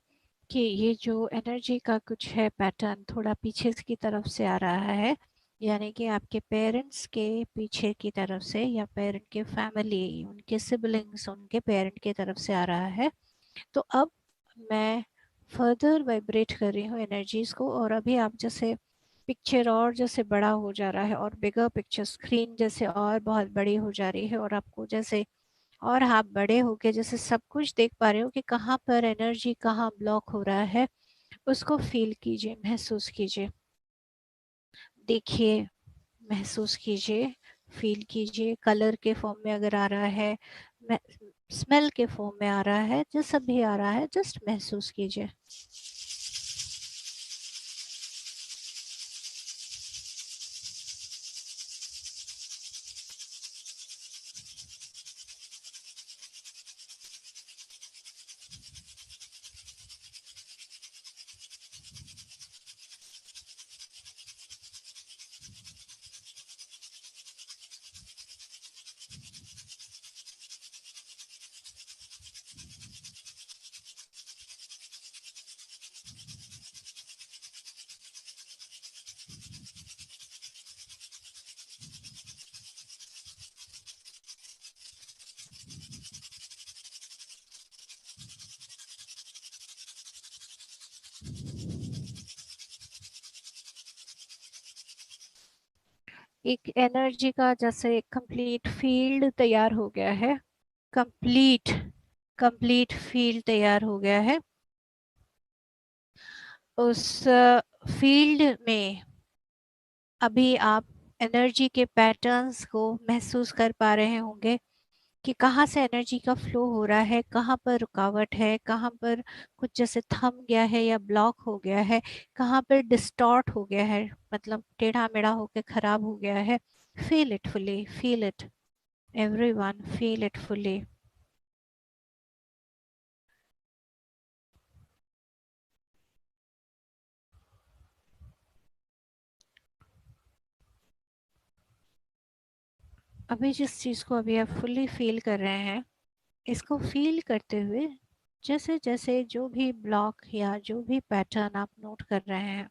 कि ये जो एनर्जी का कुछ है पैटर्न थोड़ा पीछे की तरफ से आ रहा है, यानी कि आपके पेरेंट्स के पीछे की तरफ से, या पेरेंट के फैमिली, उनके सिबलिंग्स, उनके पेरेंट की तरफ से आ रहा है, तो अब मैं फर्दर वाइब्रेट कर रही हूँ एनर्जीज को। और अभी आप जैसे पिक्चर और जैसे बड़ा हो जा रहा है, और बिगर पिक्चर स्क्रीन जैसे और बहुत बड़ी हो जा रही है, और आपको जैसे और आप बड़े होके जैसे सब कुछ देख पा रहे हो कि कहाँ पर एनर्जी कहाँ ब्लॉक हो रहा है, उसको फील कीजिए, महसूस कीजिए, देखिए, महसूस कीजिए, फील कीजिए। कलर के फॉर्म में अगर आ रहा है, स्मेल के फॉर्म में आ रहा है, जो सब भी आ रहा है, जस्ट महसूस कीजिए। एक एनर्जी का जैसे कंप्लीट फील्ड तैयार हो गया है, कंप्लीट कंप्लीट फील्ड तैयार हो गया है। उस फील्ड में अभी आप एनर्जी के पैटर्न्स को महसूस कर पा रहे होंगे कि कहाँ से एनर्जी का फ्लो हो रहा है, कहाँ पर रुकावट है, कहाँ पर कुछ जैसे थम गया है या ब्लॉक हो गया है, कहाँ पर डिस्टॉर्ट हो गया है, मतलब टेढ़ा मेढ़ा होकर खराब हो गया है। Feel it fully, feel it, everyone feel it fully. अभी जिस चीज़ को अभी आप फुली फील कर रहे हैं, इसको फील करते हुए जैसे जैसे जो भी ब्लॉक या जो भी पैटर्न आप नोट कर रहे हैं,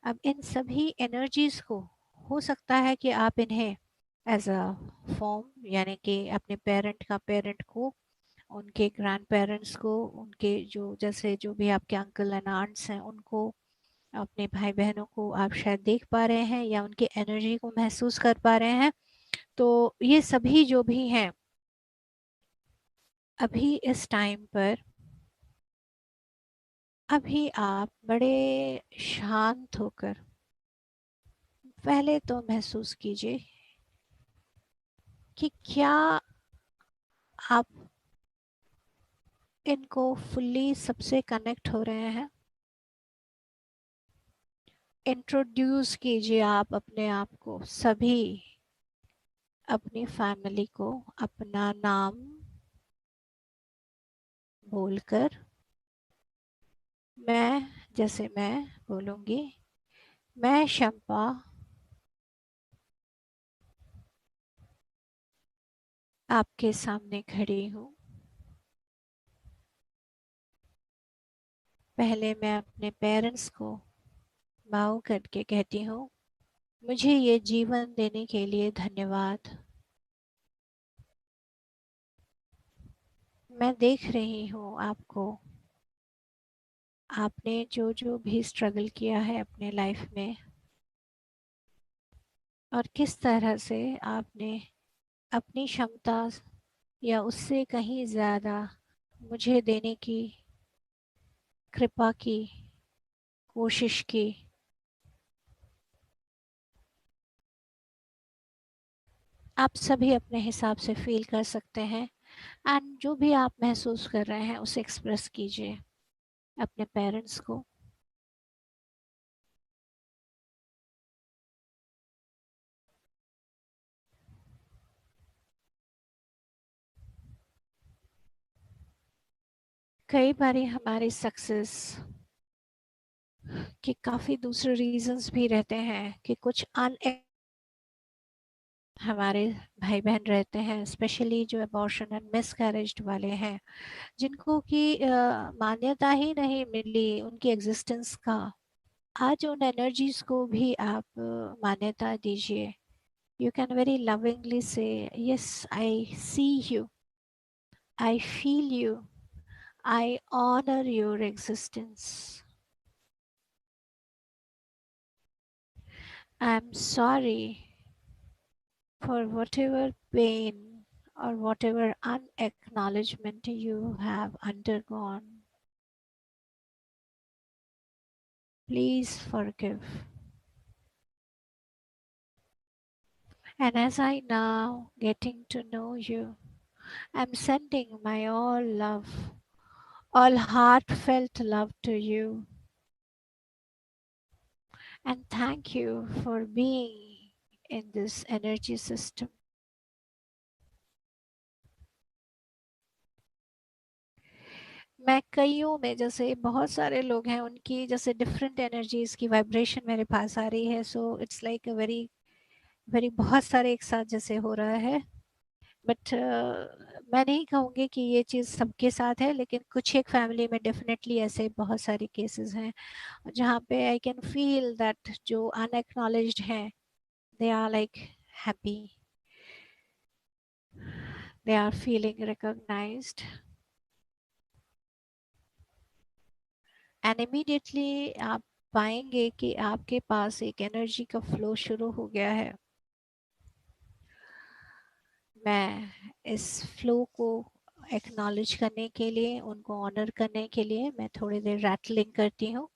अब इन सभी एनर्जीज को हो सकता है कि आप इन्हें एज अ फॉर्म, यानी कि अपने पेरेंट का पेरेंट को, उनके ग्रैंड पेरेंट्स को, उनके जो जैसे जो भी आपके अंकल एंड आंट्स हैं उनको, अपने भाई बहनों को आप शायद देख पा रहे हैं या उनकी एनर्जी को महसूस कर पा रहे हैं। तो ये सभी जो भी हैं अभी इस टाइम पर अभी आप बड़े शांत होकर पहले तो महसूस कीजिए कि क्या आप इनको फुल्ली सबसे कनेक्ट हो रहे हैं। इंट्रोड्यूस कीजिए आप अपने आप को, सभी अपनी फैमिली को अपना नाम बोलकर। मैं, जैसे मैं बोलूँगी, मैं शंपा आपके सामने खड़ी हूँ। पहले मैं अपने पेरेंट्स को बाव करके कहती हूँ, मुझे ये जीवन देने के लिए धन्यवाद। मैं देख रही हूँ आपको, आपने जो जो भी स्ट्रगल किया है अपने लाइफ में, और किस तरह से आपने अपनी क्षमता या उससे कहीं ज़्यादा मुझे देने की कृपा की, कोशिश की। आप सभी अपने हिसाब से फील कर सकते हैं, एंड जो भी आप महसूस कर रहे हैं उसे एक्सप्रेस कीजिए अपने पेरेंट्स को। कई बारी हमारी सक्सेस के काफ़ी दूसरे रीजंस भी रहते हैं कि कुछ अन हमारे भाई बहन रहते हैं, स्पेशली जो अबॉर्शन एंड मिसकैरेज वाले हैं, जिनको कि मान्यता ही नहीं मिली उनकी एग्जिस्टेंस का। आज उन एनर्जीज को भी आप मान्यता दीजिए। You can very lovingly say, yes I see you, I feel you, I honour your existence, I am sorry for whatever pain or whatever unacknowledgement you have undergone. Please forgive. And as I now getting to know you, I'm sending my all love, all heartfelt love to you. And thank you for being in this energy system. मैं कईयों में, जैसे बहुत सारे लोग हैं उनकी जैसे डिफरेंट एनर्जीज की वाइब्रेशन मेरे पास आ रही है, so it's like a very very बहुत सारे एक साथ जैसे हो रहा है। बट मैं नहीं कहूँगी कि ये चीज़ सबके साथ है, लेकिन कुछ एक फैमिली में डेफिनेटली ऐसे बहुत सारे केसेस हैं जहाँ पे आई कैन फील दैट जो अनएक्नॉलेज्ड हैं, they are like happy, they are feeling recognised, and immediately आप पाएंगे कि आपके पास एक एनर्जी का फ्लो शुरू हो गया है। मैं इस फ्लो को एक्नॉलेज करने के लिए, उनको ऑनर करने के लिए मैं थोड़ी देर रैटलिंग करती हूँ।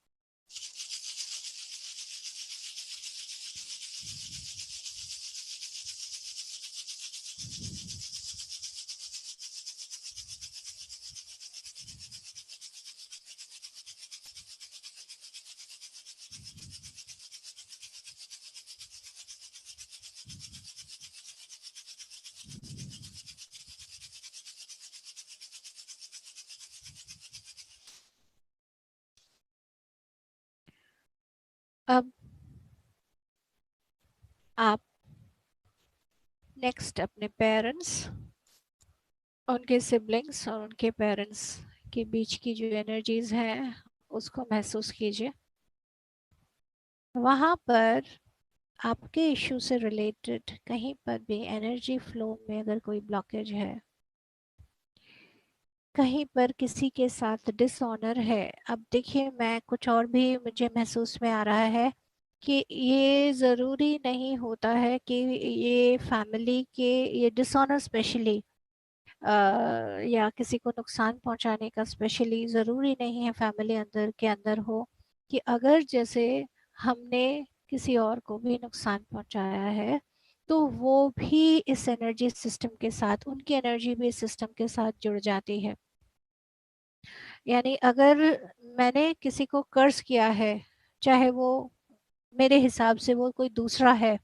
अब आप नेक्स्ट अपने पेरेंट्स, उनके सिबलिंग्स और उनके पेरेंट्स के बीच की जो एनर्जीज हैं उसको महसूस कीजिए। वहाँ पर आपके इशू से रिलेटेड कहीं पर भी एनर्जी फ्लो में अगर कोई ब्लॉकेज है, कहीं पर किसी के साथ डिसऑनर है, अब देखिए मैं कुछ और भी मुझे महसूस में आ रहा है कि ये ज़रूरी नहीं होता है कि ये फैमिली के, ये डिसऑनर स्पेशली या किसी को नुकसान पहुंचाने का स्पेशली ज़रूरी नहीं है फैमिली अंदर के अंदर हो, कि अगर जैसे हमने किसी और को भी नुकसान पहुंचाया है तो वो भी इस एनर्जी सिस्टम के साथ, उनकी एनर्जी भी इस सिस्टम के साथ जुड़ जाती है। यानी अगर मैंने किसी को कर्ज किया है, चाहे वो मेरे हिसाब से वो कोई दूसरा है,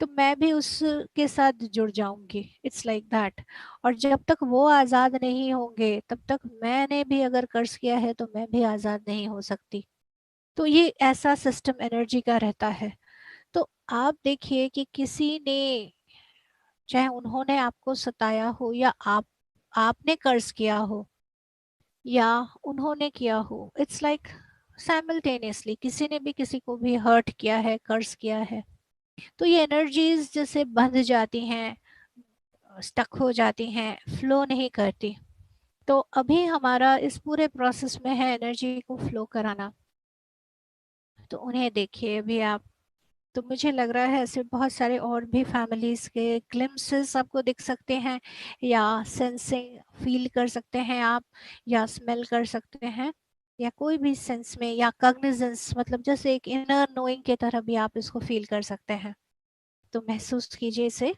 तो मैं भी उसके साथ जुड़ जाऊंगी। It's like that. और जब तक वो आज़ाद नहीं होंगे तब तक मैंने भी अगर कर्ज किया है तो मैं भी आज़ाद नहीं हो सकती। तो ये ऐसा सिस्टम एनर्जी का रहता है। तो आप देखिए कि किसी ने, चाहे उन्होंने आपको सताया हो या आपने कर्ज किया हो या उन्होंने किया हो, इट्स लाइक साइमल्टेनियसली किसी ने भी किसी को भी हर्ट किया है, कर्ज किया है। तो ये एनर्जीज जैसे बंध जाती हैं, स्टक हो जाती हैं, फ्लो नहीं करती। तो अभी हमारा इस पूरे प्रोसेस में है एनर्जी को फ्लो कराना। तो उन्हें देखिए अभी आप, तो मुझे लग रहा है ऐसे बहुत सारे और भी फैमिलीज के ग्लिम्पसेस आपको दिख सकते हैं, या सेंसिंग फील कर सकते हैं आप, या स्मेल कर सकते हैं, या कोई भी सेंस में, या कॉग्निजेंस, मतलब जैसे एक इनर नोइंग की तरह भी आप इसको फील कर सकते हैं। तो महसूस कीजिए इसे।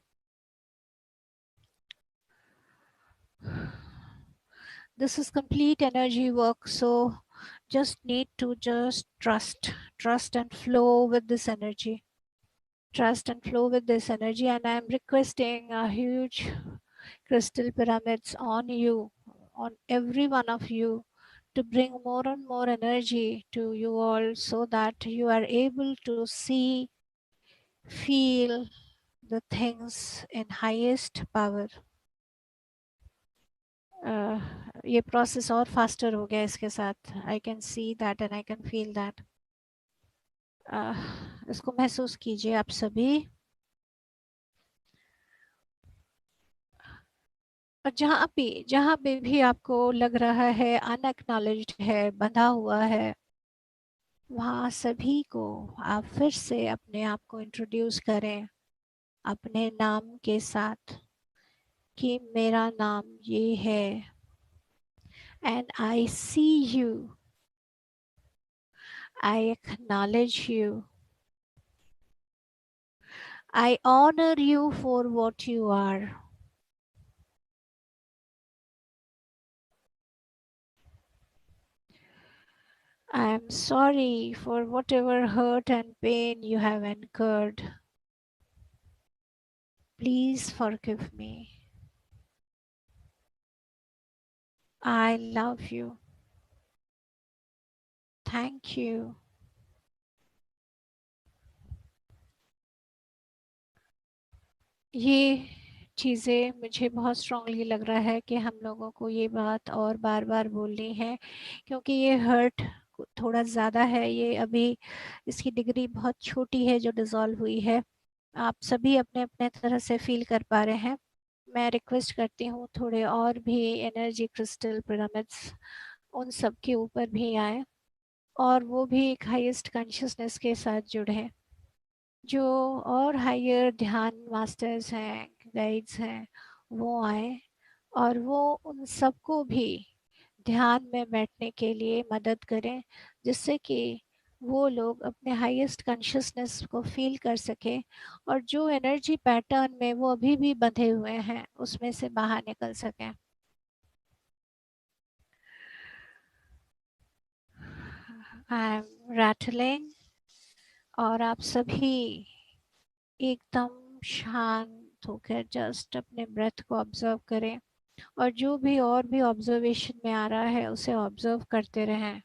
This is complete energy work, so just need to just trust and flow with this energy. Trust and flow with this energy, and I'm requesting a huge crystal pyramids on you, on every one of you, to bring more and more energy to you all so that you are able to see, feel the things in highest power. uh, ये process और faster हो गया इसके साथ। I can see that and I can feel that. इसको महसूस कीजिए आप सभी। और जहाँ पे भी आपको लग रहा है अनएक्नॉलेज्ड है, बंधा हुआ है, वहाँ सभी को आप फिर से अपने आप को इंट्रोड्यूस करें अपने नाम के साथ, कि मेरा नाम ये है, and I see you, I acknowledge you, I honor you for what you are. I am sorry for whatever hurt and pain you have incurred. Please forgive me. I love you. Thank you. ये चीज़ें मुझे बहुत strongly लग रहा है कि हम लोगों को ये बात और बार बार बोलनी है, क्योंकि ये हर्ट थोड़ा ज़्यादा है। ये अभी इसकी डिग्री बहुत छोटी है जो डिज़ोल्व हुई है। आप सभी अपने अपने तरह से फील कर पा रहे हैं। मैं रिक्वेस्ट करती हूँ थोड़े और भी एनर्जी क्रिस्टल पिरामिड्स उन सब के ऊपर भी आए, और वो भी एक हाईएस्ट कॉन्शियसनेस के साथ जुड़े। जो और हायर ध्यान मास्टर्स हैं, गाइड्स हैं, वो आए और वो उन सबको भी ध्यान में बैठने के लिए मदद करें, जिससे कि वो लोग अपने हाईएस्ट कॉन्शियसनेस को फील कर सकें, और जो एनर्जी पैटर्न में वो अभी भी बंधे हुए हैं उसमें से बाहर निकल सकें। आई एम रैटलिंग, और आप सभी एकदम शांत होकर जस्ट अपने ब्रेथ को ऑब्जर्व करें, और जो भी और भी ऑब्जर्वेशन में आ रहा है उसे ऑब्जर्व करते रहें।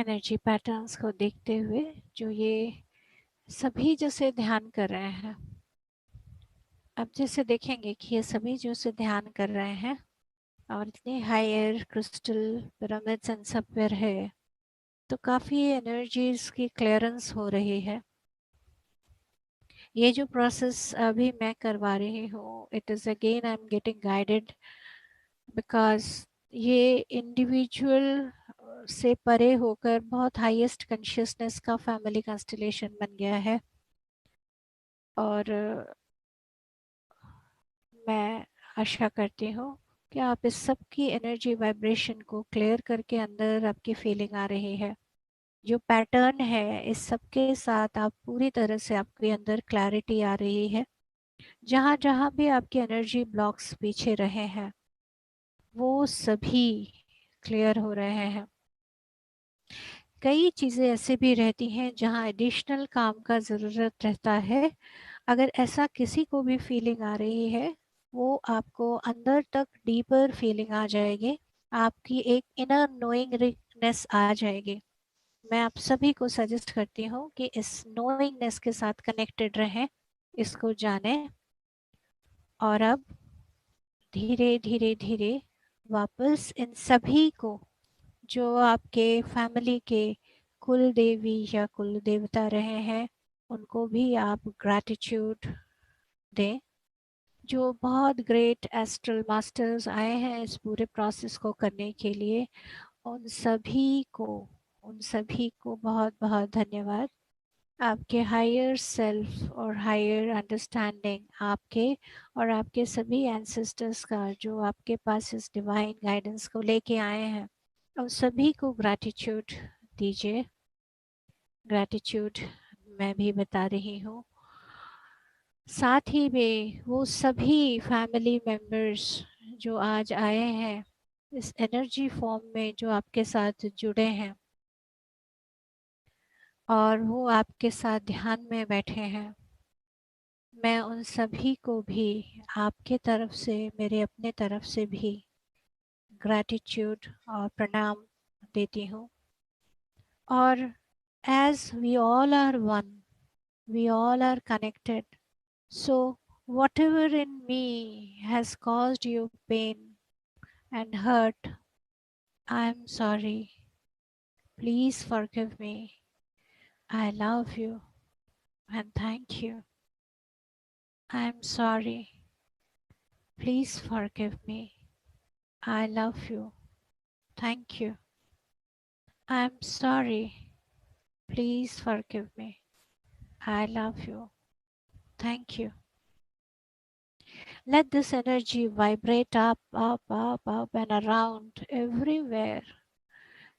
एनर्जी पैटर्न्स को देखते हुए जो ये सभी जैसे ध्यान कर रहे हैं, अब जैसे देखेंगे कि ये सभी जो से ध्यान कर रहे हैं और इतने हायर क्रिस्टल पिरामिड्स एंड सब पर है, तो काफ़ी एनर्जीज की क्लियरेंस हो रही है। ये जो प्रोसेस अभी मैं करवा रही हूँ, it is again I am getting guided, because ये इंडिविजुअल से परे होकर बहुत हाईएस्ट कॉन्शियसनेस का फैमिली कंस्टलेशन बन गया है। और मैं आशा करती हूँ कि आप इस सब की एनर्जी वाइब्रेशन को क्लियर करके अंदर आपकी फीलिंग आ रही है। जो पैटर्न है इस सब के साथ आप पूरी तरह से आपके अंदर क्लैरिटी आ रही है। जहाँ जहाँ भी आपके एनर्जी ब्लॉक्स पीछे रहे हैं वो सभी क्लियर हो रहे हैं। कई चीज़ें ऐसे भी रहती हैं जहाँ एडिशनल काम का ज़रूरत रहता है। अगर ऐसा किसी को भी फीलिंग आ रही है, वो आपको अंदर तक डीपर फीलिंग आ जाएगी, आपकी एक इनर नोइंगनेस आ जाएगी। मैं आप सभी को सजेस्ट करती हूँ कि इस नोइंगनेस के साथ कनेक्टेड रहें, इसको जानें। और अब धीरे धीरे धीरे वापस इन सभी को जो आपके फैमिली के कुल देवी या कुल देवता रहे हैं उनको भी आप ग्रैटिट्यूड दें। जो बहुत ग्रेट एस्ट्रल मास्टर्स आए हैं इस पूरे प्रोसेस को करने के लिए, उन सभी को बहुत बहुत धन्यवाद। आपके हायर सेल्फ और हायर अंडरस्टैंडिंग आपके और आपके सभी एंसेस्टर्स का जो आपके पास इस डिवाइन गाइडेंस को लेके आए हैं, उन सभी को ग्रैटिट्यूड दीजिए। ग्रैटिट्यूड मैं भी बता रही हूँ। साथ ही में वो सभी फैमिली मेंबर्स जो आज आए हैं इस एनर्जी फॉर्म में, जो आपके साथ जुड़े हैं और वो आपके साथ ध्यान में बैठे हैं, मैं उन सभी को भी आपके तरफ से, मेरे अपने तरफ से भी ग्रैटिट्यूड और प्रणाम देती हूँ। और as we all are one, we all are connected, so whatever in me has caused you pain and hurt, I am sorry. Please forgive me. I love you and thank you. I am sorry. Please forgive me. I love you. Thank you. I am sorry. Please forgive me. I love you. Thank you. Let this energy vibrate up, up, up, up, and around everywhere,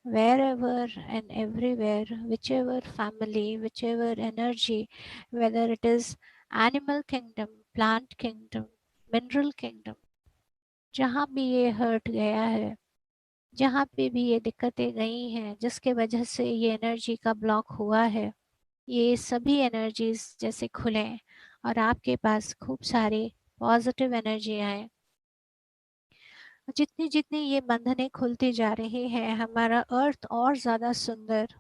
wherever and everywhere, whichever family, whichever energy, whether it is animal kingdom, plant kingdom, mineral kingdom, जहाँ भी ये hurt गया है, जहाँ पे भी ये दिक्कतें गई हैं, जिसके वजह से ये एनर्जी का ब्लॉक हुआ है, ये सभी एनर्जीज जैसे खुलें और आपके पास खूब सारे पॉजिटिव एनर्जी आए। जितनी जितनी ये बंधनें खुलती जा रही हैं, हमारा अर्थ और ज़्यादा सुंदर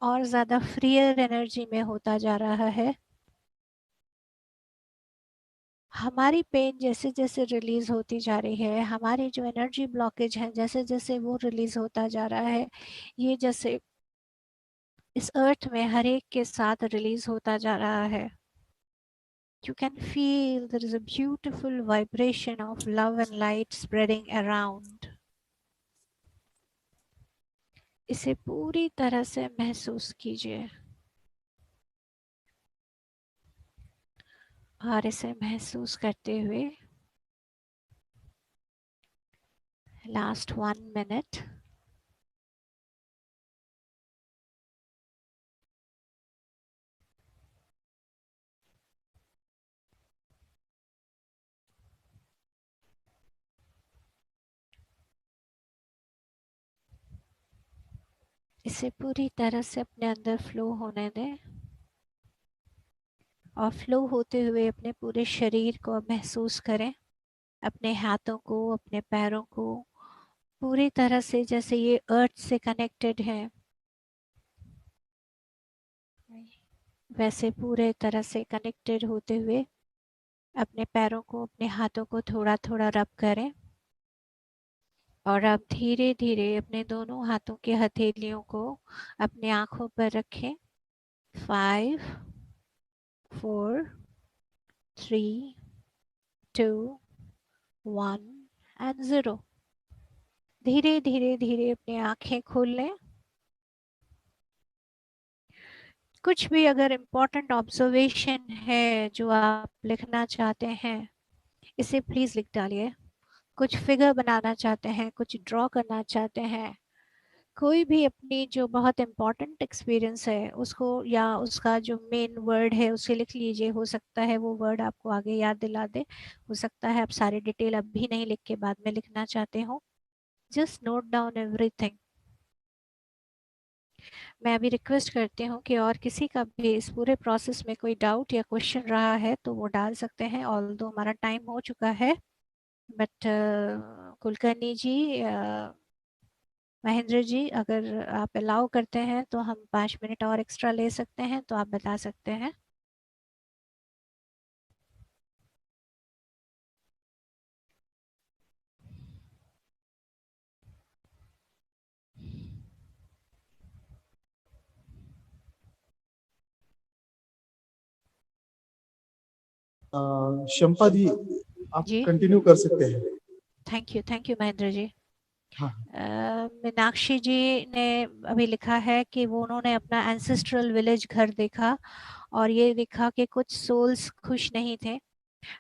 और ज़्यादा फ्रीयर एनर्जी में होता जा रहा है। हमारी पेन जैसे जैसे रिलीज होती जा रही है, हमारी जो एनर्जी ब्लॉकेज है जैसे जैसे वो रिलीज होता जा रहा है, ये जैसे इस अर्थ में हर एक के साथ रिलीज होता जा रहा है। You can feel there is a beautiful vibration of love and light spreading around. इसे पूरी तरह से महसूस कीजिए और इसे महसूस करते हुए लास्ट 1 मिनट इसे पूरी तरह से अपने अंदर फ्लो होने दें और फ्लो होते हुए अपने पूरे शरीर को महसूस करें, अपने हाथों को, अपने पैरों को पूरी तरह से जैसे ये अर्थ से कनेक्टेड है, वैसे पूरे तरह से कनेक्टेड होते हुए अपने पैरों को, अपने हाथों को थोड़ा थोड़ा रब करें और अब धीरे धीरे अपने दोनों हाथों के हथेलियों को अपने आंखों पर रखें। 5, 4, 3, 2, 1 एंड 0। धीरे धीरे धीरे अपनी आंखें खोल लें। कुछ भी अगर इम्पोर्टेंट ऑब्जर्वेशन है जो आप लिखना चाहते हैं, इसे प्लीज लिख डालिए। कुछ फिगर बनाना चाहते हैं, कुछ ड्रॉ करना चाहते हैं, कोई भी अपनी जो बहुत इम्पोर्टेंट एक्सपीरियंस है उसको, या उसका जो मेन वर्ड है उसे लिख लीजिए। हो सकता है वो वर्ड आपको आगे याद दिला दे, हो सकता है आप सारी डिटेल अभी नहीं लिख के बाद में लिखना चाहते हो। Just note down everything. मैं अभी रिक्वेस्ट करती हूँ कि और किसी का भी इस पूरे प्रोसेस में कोई डाउट या क्वेश्चन रहा है तो वो डाल सकते हैं। ऑल्दो हमारा टाइम हो चुका है, बट कुलकर्णी जी, महेंद्र जी, अगर आप अलाउ करते हैं तो हम 5 मिनट और एक्स्ट्रा ले सकते हैं, तो आप बता सकते हैं। शंपा जी, आप जी, कंटिन्यू कर सकते हैं। Thank you Mahendra ji. हाँ। मीनाक्षी जी ने अभी लिखा है कि वो उन्होंने अपना एंसेस्ट्रल विलेज घर देखा और ये देखा कि कुछ सोल्स खुश नहीं थे।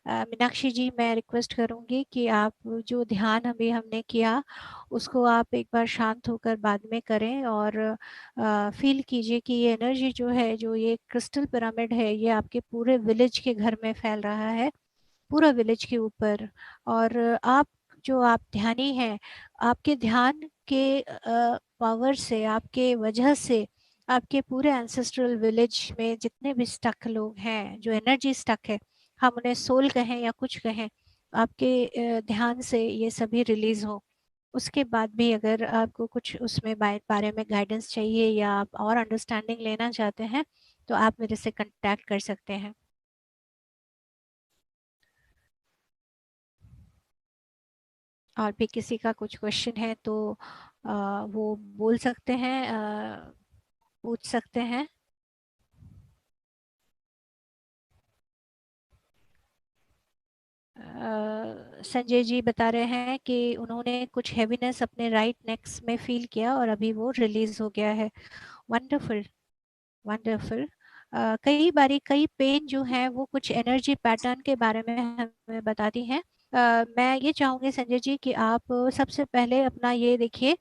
मीनाक्षी जी, मैं रिक्वेस्ट करूंगी कि आप जो ध्यान अभी हमने किया उसको आप एक बार शांत होकर बाद में करें और फील कीजिए कि ये एनर्जी जो है, जो ये क्रिस्टल पिरामिड है, ये आपके पूरे विलेज के घर में फैल रहा है, पूरा विलेज के ऊपर। और आप जो आप ध्यानी हैं, आपके ध्यान के पावर से, आपके वजह से आपके पूरे एंसेस्ट्रल विलेज में जितने भी स्टक लोग हैं, जो एनर्जी स्टक है, हम उन्हें सोल कहें या कुछ कहें, आपके ध्यान से ये सभी रिलीज हो। उसके बाद भी अगर आपको कुछ उसमें बारे में गाइडेंस चाहिए या आप और अंडरस्टैंडिंग लेना चाहते हैं तो आप मेरे से कांटेक्ट कर सकते हैं। और भी किसी का कुछ क्वेश्चन है तो वो बोल सकते हैं, पूछ सकते हैं। संजय जी बता रहे हैं कि उन्होंने कुछ हैवीनेस अपने राइट नेक्स में फील किया और अभी वो रिलीज हो गया है। Wonderful, wonderful. कई बारी कई पेन जो है वो कुछ एनर्जी पैटर्न के बारे में हमें बताती हैं। मैं ये चाहूँगी संजय जी कि आप सबसे पहले अपना ये देखिए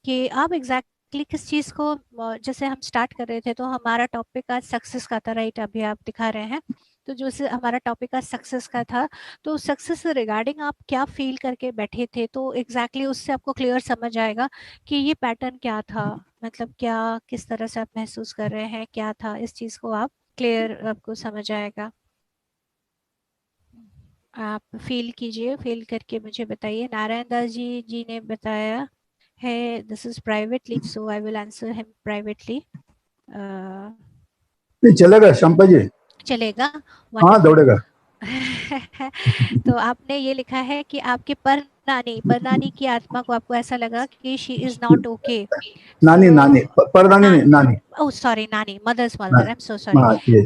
कि आप एग्जैक्टली किस चीज़ को, जैसे हम स्टार्ट कर रहे थे तो हमारा टॉपिक आज सक्सेस का था, राइट? अभी आप दिखा रहे हैं तो जो से हमारा टॉपिक आज सक्सेस का था, तो सक्सेस से रिगार्डिंग आप क्या फील करके बैठे थे, तो एग्जैक्टली उससे आपको क्लियर समझ आएगा कि ये पैटर्न क्या था, मतलब क्या, किस तरह से आप महसूस कर रहे हैं, क्या था, इस चीज़ को आप क्लियर आपको समझ आएगा। आप फील कीजिए, फील करके मुझे बताइए। नारायण दास जी ने बताया है, this is privately so I will answer him privately. नहीं चलेगा शंपा जी, चलेगा, हाँ वंडरफुल। दौड़ेगा। तो आपने ये लिखा है कि आपके परनानी की आत्मा को आपको ऐसा लगा कि शी इज नॉट ओके। नानी नानी सो परदानी नहीं, नानी। ओह सॉरी, नानी, mother's mother, I am so sorry. हाँ ये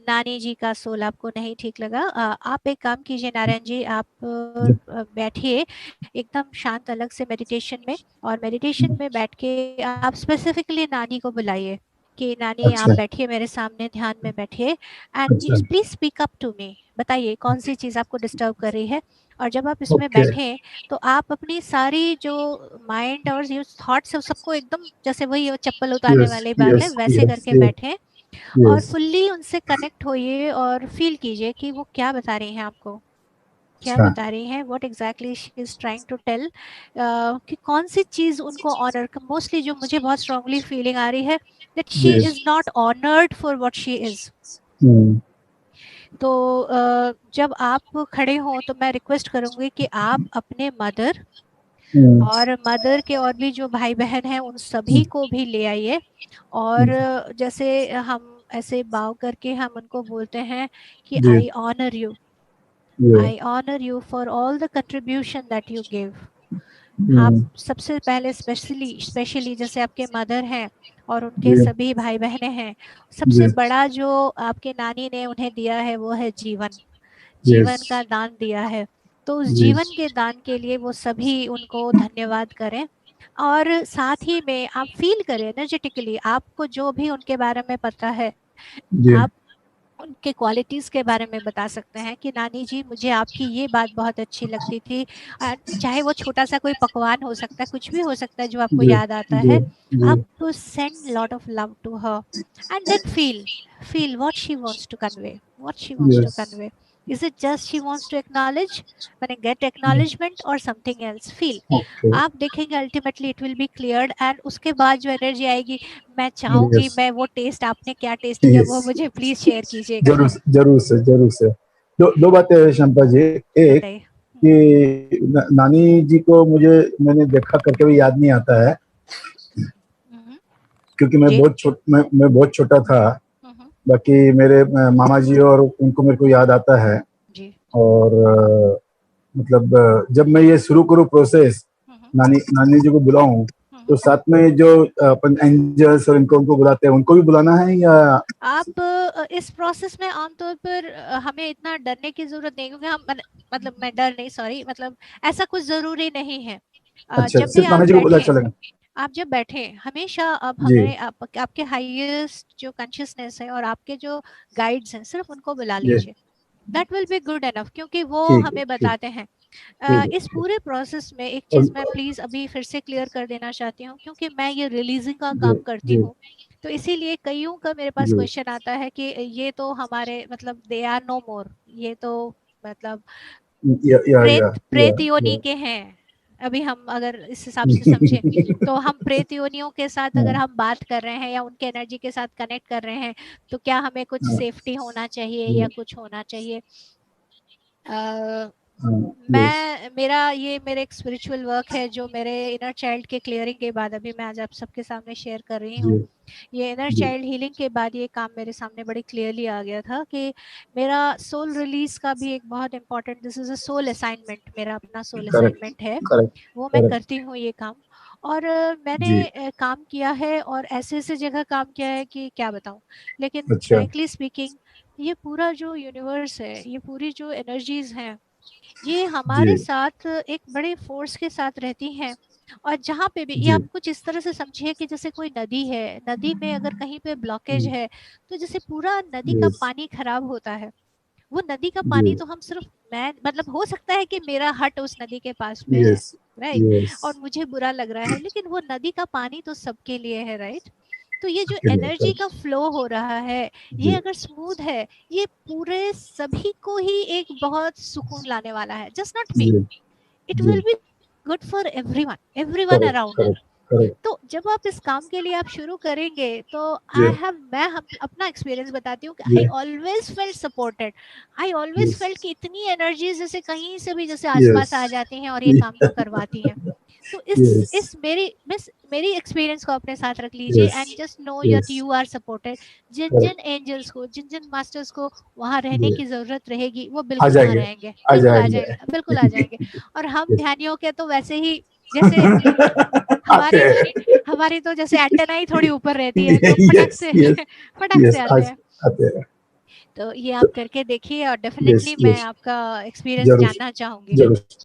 नानी जी का सोल आपको नहीं ठीक लगा। आप एक काम कीजिए नारायण जी, आप बैठिए एकदम शांत अलग से मेडिटेशन में, और मेडिटेशन में बैठ के आप स्पेसिफिकली नानी को बुलाइए कि नानी आप अच्छा बैठिए मेरे सामने, ध्यान में बैठिए, एंड अच्छा। Please speak up to me. बताइए कौन सी चीज़ आपको डिस्टर्ब कर रही है। और जब आप इसमें ओके। बैठें तो आप अपनी सारी जो माइंड और जो थॉट्स है सबको एकदम, जैसे वही वो चप्पल उतारने यस वाली बात है, यस वैसे यस करके यस बैठें और यस। फुल्ली उनसे कनेक्ट होइए और फील कीजिए कि वो क्या बता रही हैं आपको, क्या अच्छा बता रही हैं, what exactly she is trying to tell, कि कौन सी चीज़ उनको ऑनर, मोस्टली जो मुझे बहुत स्ट्रांगली फीलिंग आ रही है that she yes. Is not honoured for what she is. Hmm तो जब आप खड़े हों तो मैं रिक्वेस्ट करूंगी कि आप अपने मदर हम्म और मदर के और भी जो भाई बहन हैं उन सभी को भी ले आइए। और जैसे हम ऐसे बाव करके हम उनको बोलते हैं कि जी आई ऑनर यू, ये I honour you for all the contribution that you give. आप हम्म, सबसे पहले स्पेशली जैसे आपके मदर हैं और उनके जी सभी भाई बहनें हैं, सबसे जी बड़ा जो आपके नानी ने उन्हें दिया है वो है जीवन, यस जीवन का दान दिया है। तो उस जी जीवन के दान के लिए वो सभी उनको धन्यवाद करें। और साथ ही में आप फील करें एनर्जेटिकली, आपको जो भी उनके बारे में पता है, जी आप उनके क्वालिटीज़ के बारे में बता सकते हैं कि नानी जी मुझे आपकी ये बात बहुत अच्छी लगती थी। चाहे वो छोटा-सा कोई पकवान हो सकता है, कुछ भी हो सकता है जो आपको जी याद आता जी है। जी आप send lot of love to her and then feel what she wants to convey, what she wants to yes convey. Is it just she wants to acknowledge, when I get acknowledgement, or something else? Feel. Okay आप देखेंगे ultimately it will be cleared and उसके बाद जो energy आएगी, मैं चाहूंगी yes मैं वो टेस्ट, आपने क्या टेस्ट किया वो यस मुझे प्लीज शेयर कीजिएगा। जरूर जरूर से दो दो बातें हैं शंपा जी। एक बताइए। कि नानी जी को मुझे मैंने देखा करके भी याद नहीं आता है, हम्म, क्योंकि मैं जी। मैं बहुत छोटा था। हम्म, बाकी मेरे मामा जी और उनको मेरे को याद आता है। जी। और मतलब जब मैं ये शुरू करूँ प्रोसेस, हम्म, नानी जी को बुलाऊं, तो साथ में जो अपन एंजल्स और इनको उनको बुलाते हैं उनको भी बुलाना है या? आप इस प्रोसेस में आमतौर पर हमें इतना डरने की जरूरत नहीं, क्योंकि हम मतलब मैं डर नहीं, सॉरी, मतलब ऐसा कुछ जरूरी नहीं है। अच्छा, जब भी सिर्फ आप नानी जी को बुला बैठे, चलेगा? आप जब बैठे हमेशा अब जी हमें आपके हाईएस्ट जो कॉन्शियसनेस है और आपके जो गाइड्स हैं सिर्फ उनको बुला जी लीजिए। That will be good enough, क्योंकि वो ठीक है हमें ठीक बताते हैं। इस ठीक है। पूरे प्रोसेस में एक और चीज़ मैं प्लीज़ अभी फिर से क्लियर कर देना चाहती हूँ, क्योंकि मैं ये रिलीजिंग का जी काम करती जी हूँ। तो इसीलिए कईयों का मेरे पास जी क्वेश्चन आता है कि ये तो हमारे मतलब दे आर नो मोर, ये तो मतलब या प्रेत योनि के हैं। अभी हम अगर इस हिसाब से समझें तो हम प्रेत योनियों के साथ अगर हाँ हम बात कर रहे हैं या उनके एनर्जी के साथ कनेक्ट कर रहे हैं, तो क्या हमें कुछ हाँ सेफ्टी होना चाहिए या जी कुछ होना चाहिए? अ, हाँ यस मैं मेरा एक स्पिरिचुअल वर्क है जो मेरे इनर चाइल्ड के क्लियरिंग के बाद अभी मैं आज आप सबके सामने शेयर कर रही जी हूँ। ये इनर जी चाइल्ड हीलिंग के बाद ये काम मेरे सामने बड़ी क्लियरली आ गया था कि मेरा सोल रिलीज का भी एक बहुत important, this is a soul assignment, मेरा अपना सोल करेक्ट असाइनमेंट है, करेक्ट वो मैं करेक्ट करती हूँ ये काम। और मैंने जी काम किया है और ऐसे ऐसे जगह काम किया है कि क्या बताऊँ। लेकिन अच्छा फ्रैंकली स्पीकिंग, ये पूरा जो यूनिवर्स है, ये पूरी जो एनर्जीज हैं, ये जी हमारे साथ एक बड़े फोर्स के साथ रहती हैं। और जहाँ पे भी ये जी आप कुछ इस तरह से समझिए कि जैसे कोई नदी है, नदी में अगर कहीं पे ब्लॉकेज है, तो जैसे पूरा नदी का यस पानी खराब होता है। वो नदी का जी पानी तो हम सिर्फ, मैं मतलब हो सकता है कि मेरा हट उस नदी के पास में है, यस राइट, यस और मुझे बुरा लग रहा है, लेकिन वो नदी का पानी तो सबके लिए है, राइट। तो ये जो के लिए एनर्जी का करेक्ट फ्लो हो रहा है, ये जी अगर स्मूथ है, ये पूरे सभी को ही एक बहुत सुकून लाने वाला है, जस्ट नॉट मी, जी इट जी will be good for everyone, everyone correct around. Correct correct तो जब आप इस काम के लिए आप शुरू करेंगे तो जी मैं अपना एक्सपीरियंस बताती हूँ कि जी I always felt supported, I always yes felt कि इतनी एनर्जीज जैसे कहीं से भी जैसे यस आसपास आ जाती हैं और ये काम को करवाती हैं। तो यस इस मेरी एक्सपीरियंस को अपने साथ रख लीजिए yes and just know yes that you are supported. जिन जिन करेक्ट एंजल्स को, जिन जिन मास्टर्स को वहाँ रहने जी की जरूरत रहेगी, वो आ बिल्कुल वहाँ जाएंगे रहेंगे, आ बिल्कुल आ जाएंगे जाएंगे, बिल्कुल आ जाएंगे। और हम यस ध्यानियों के तो वैसे ही जैसे आते हमारी हैं हमारी तो जैसे एंटेना ही थोड़ी ऊपर रहती है, तो फटक यस से यस फटक से यस आते आज हैं। आते हैं तो ये तो आप करके देखिए और यस डेफिनेटली मैं यस आपका एक्सपीरियंस जरूर जानना चाहूंगी। जरूर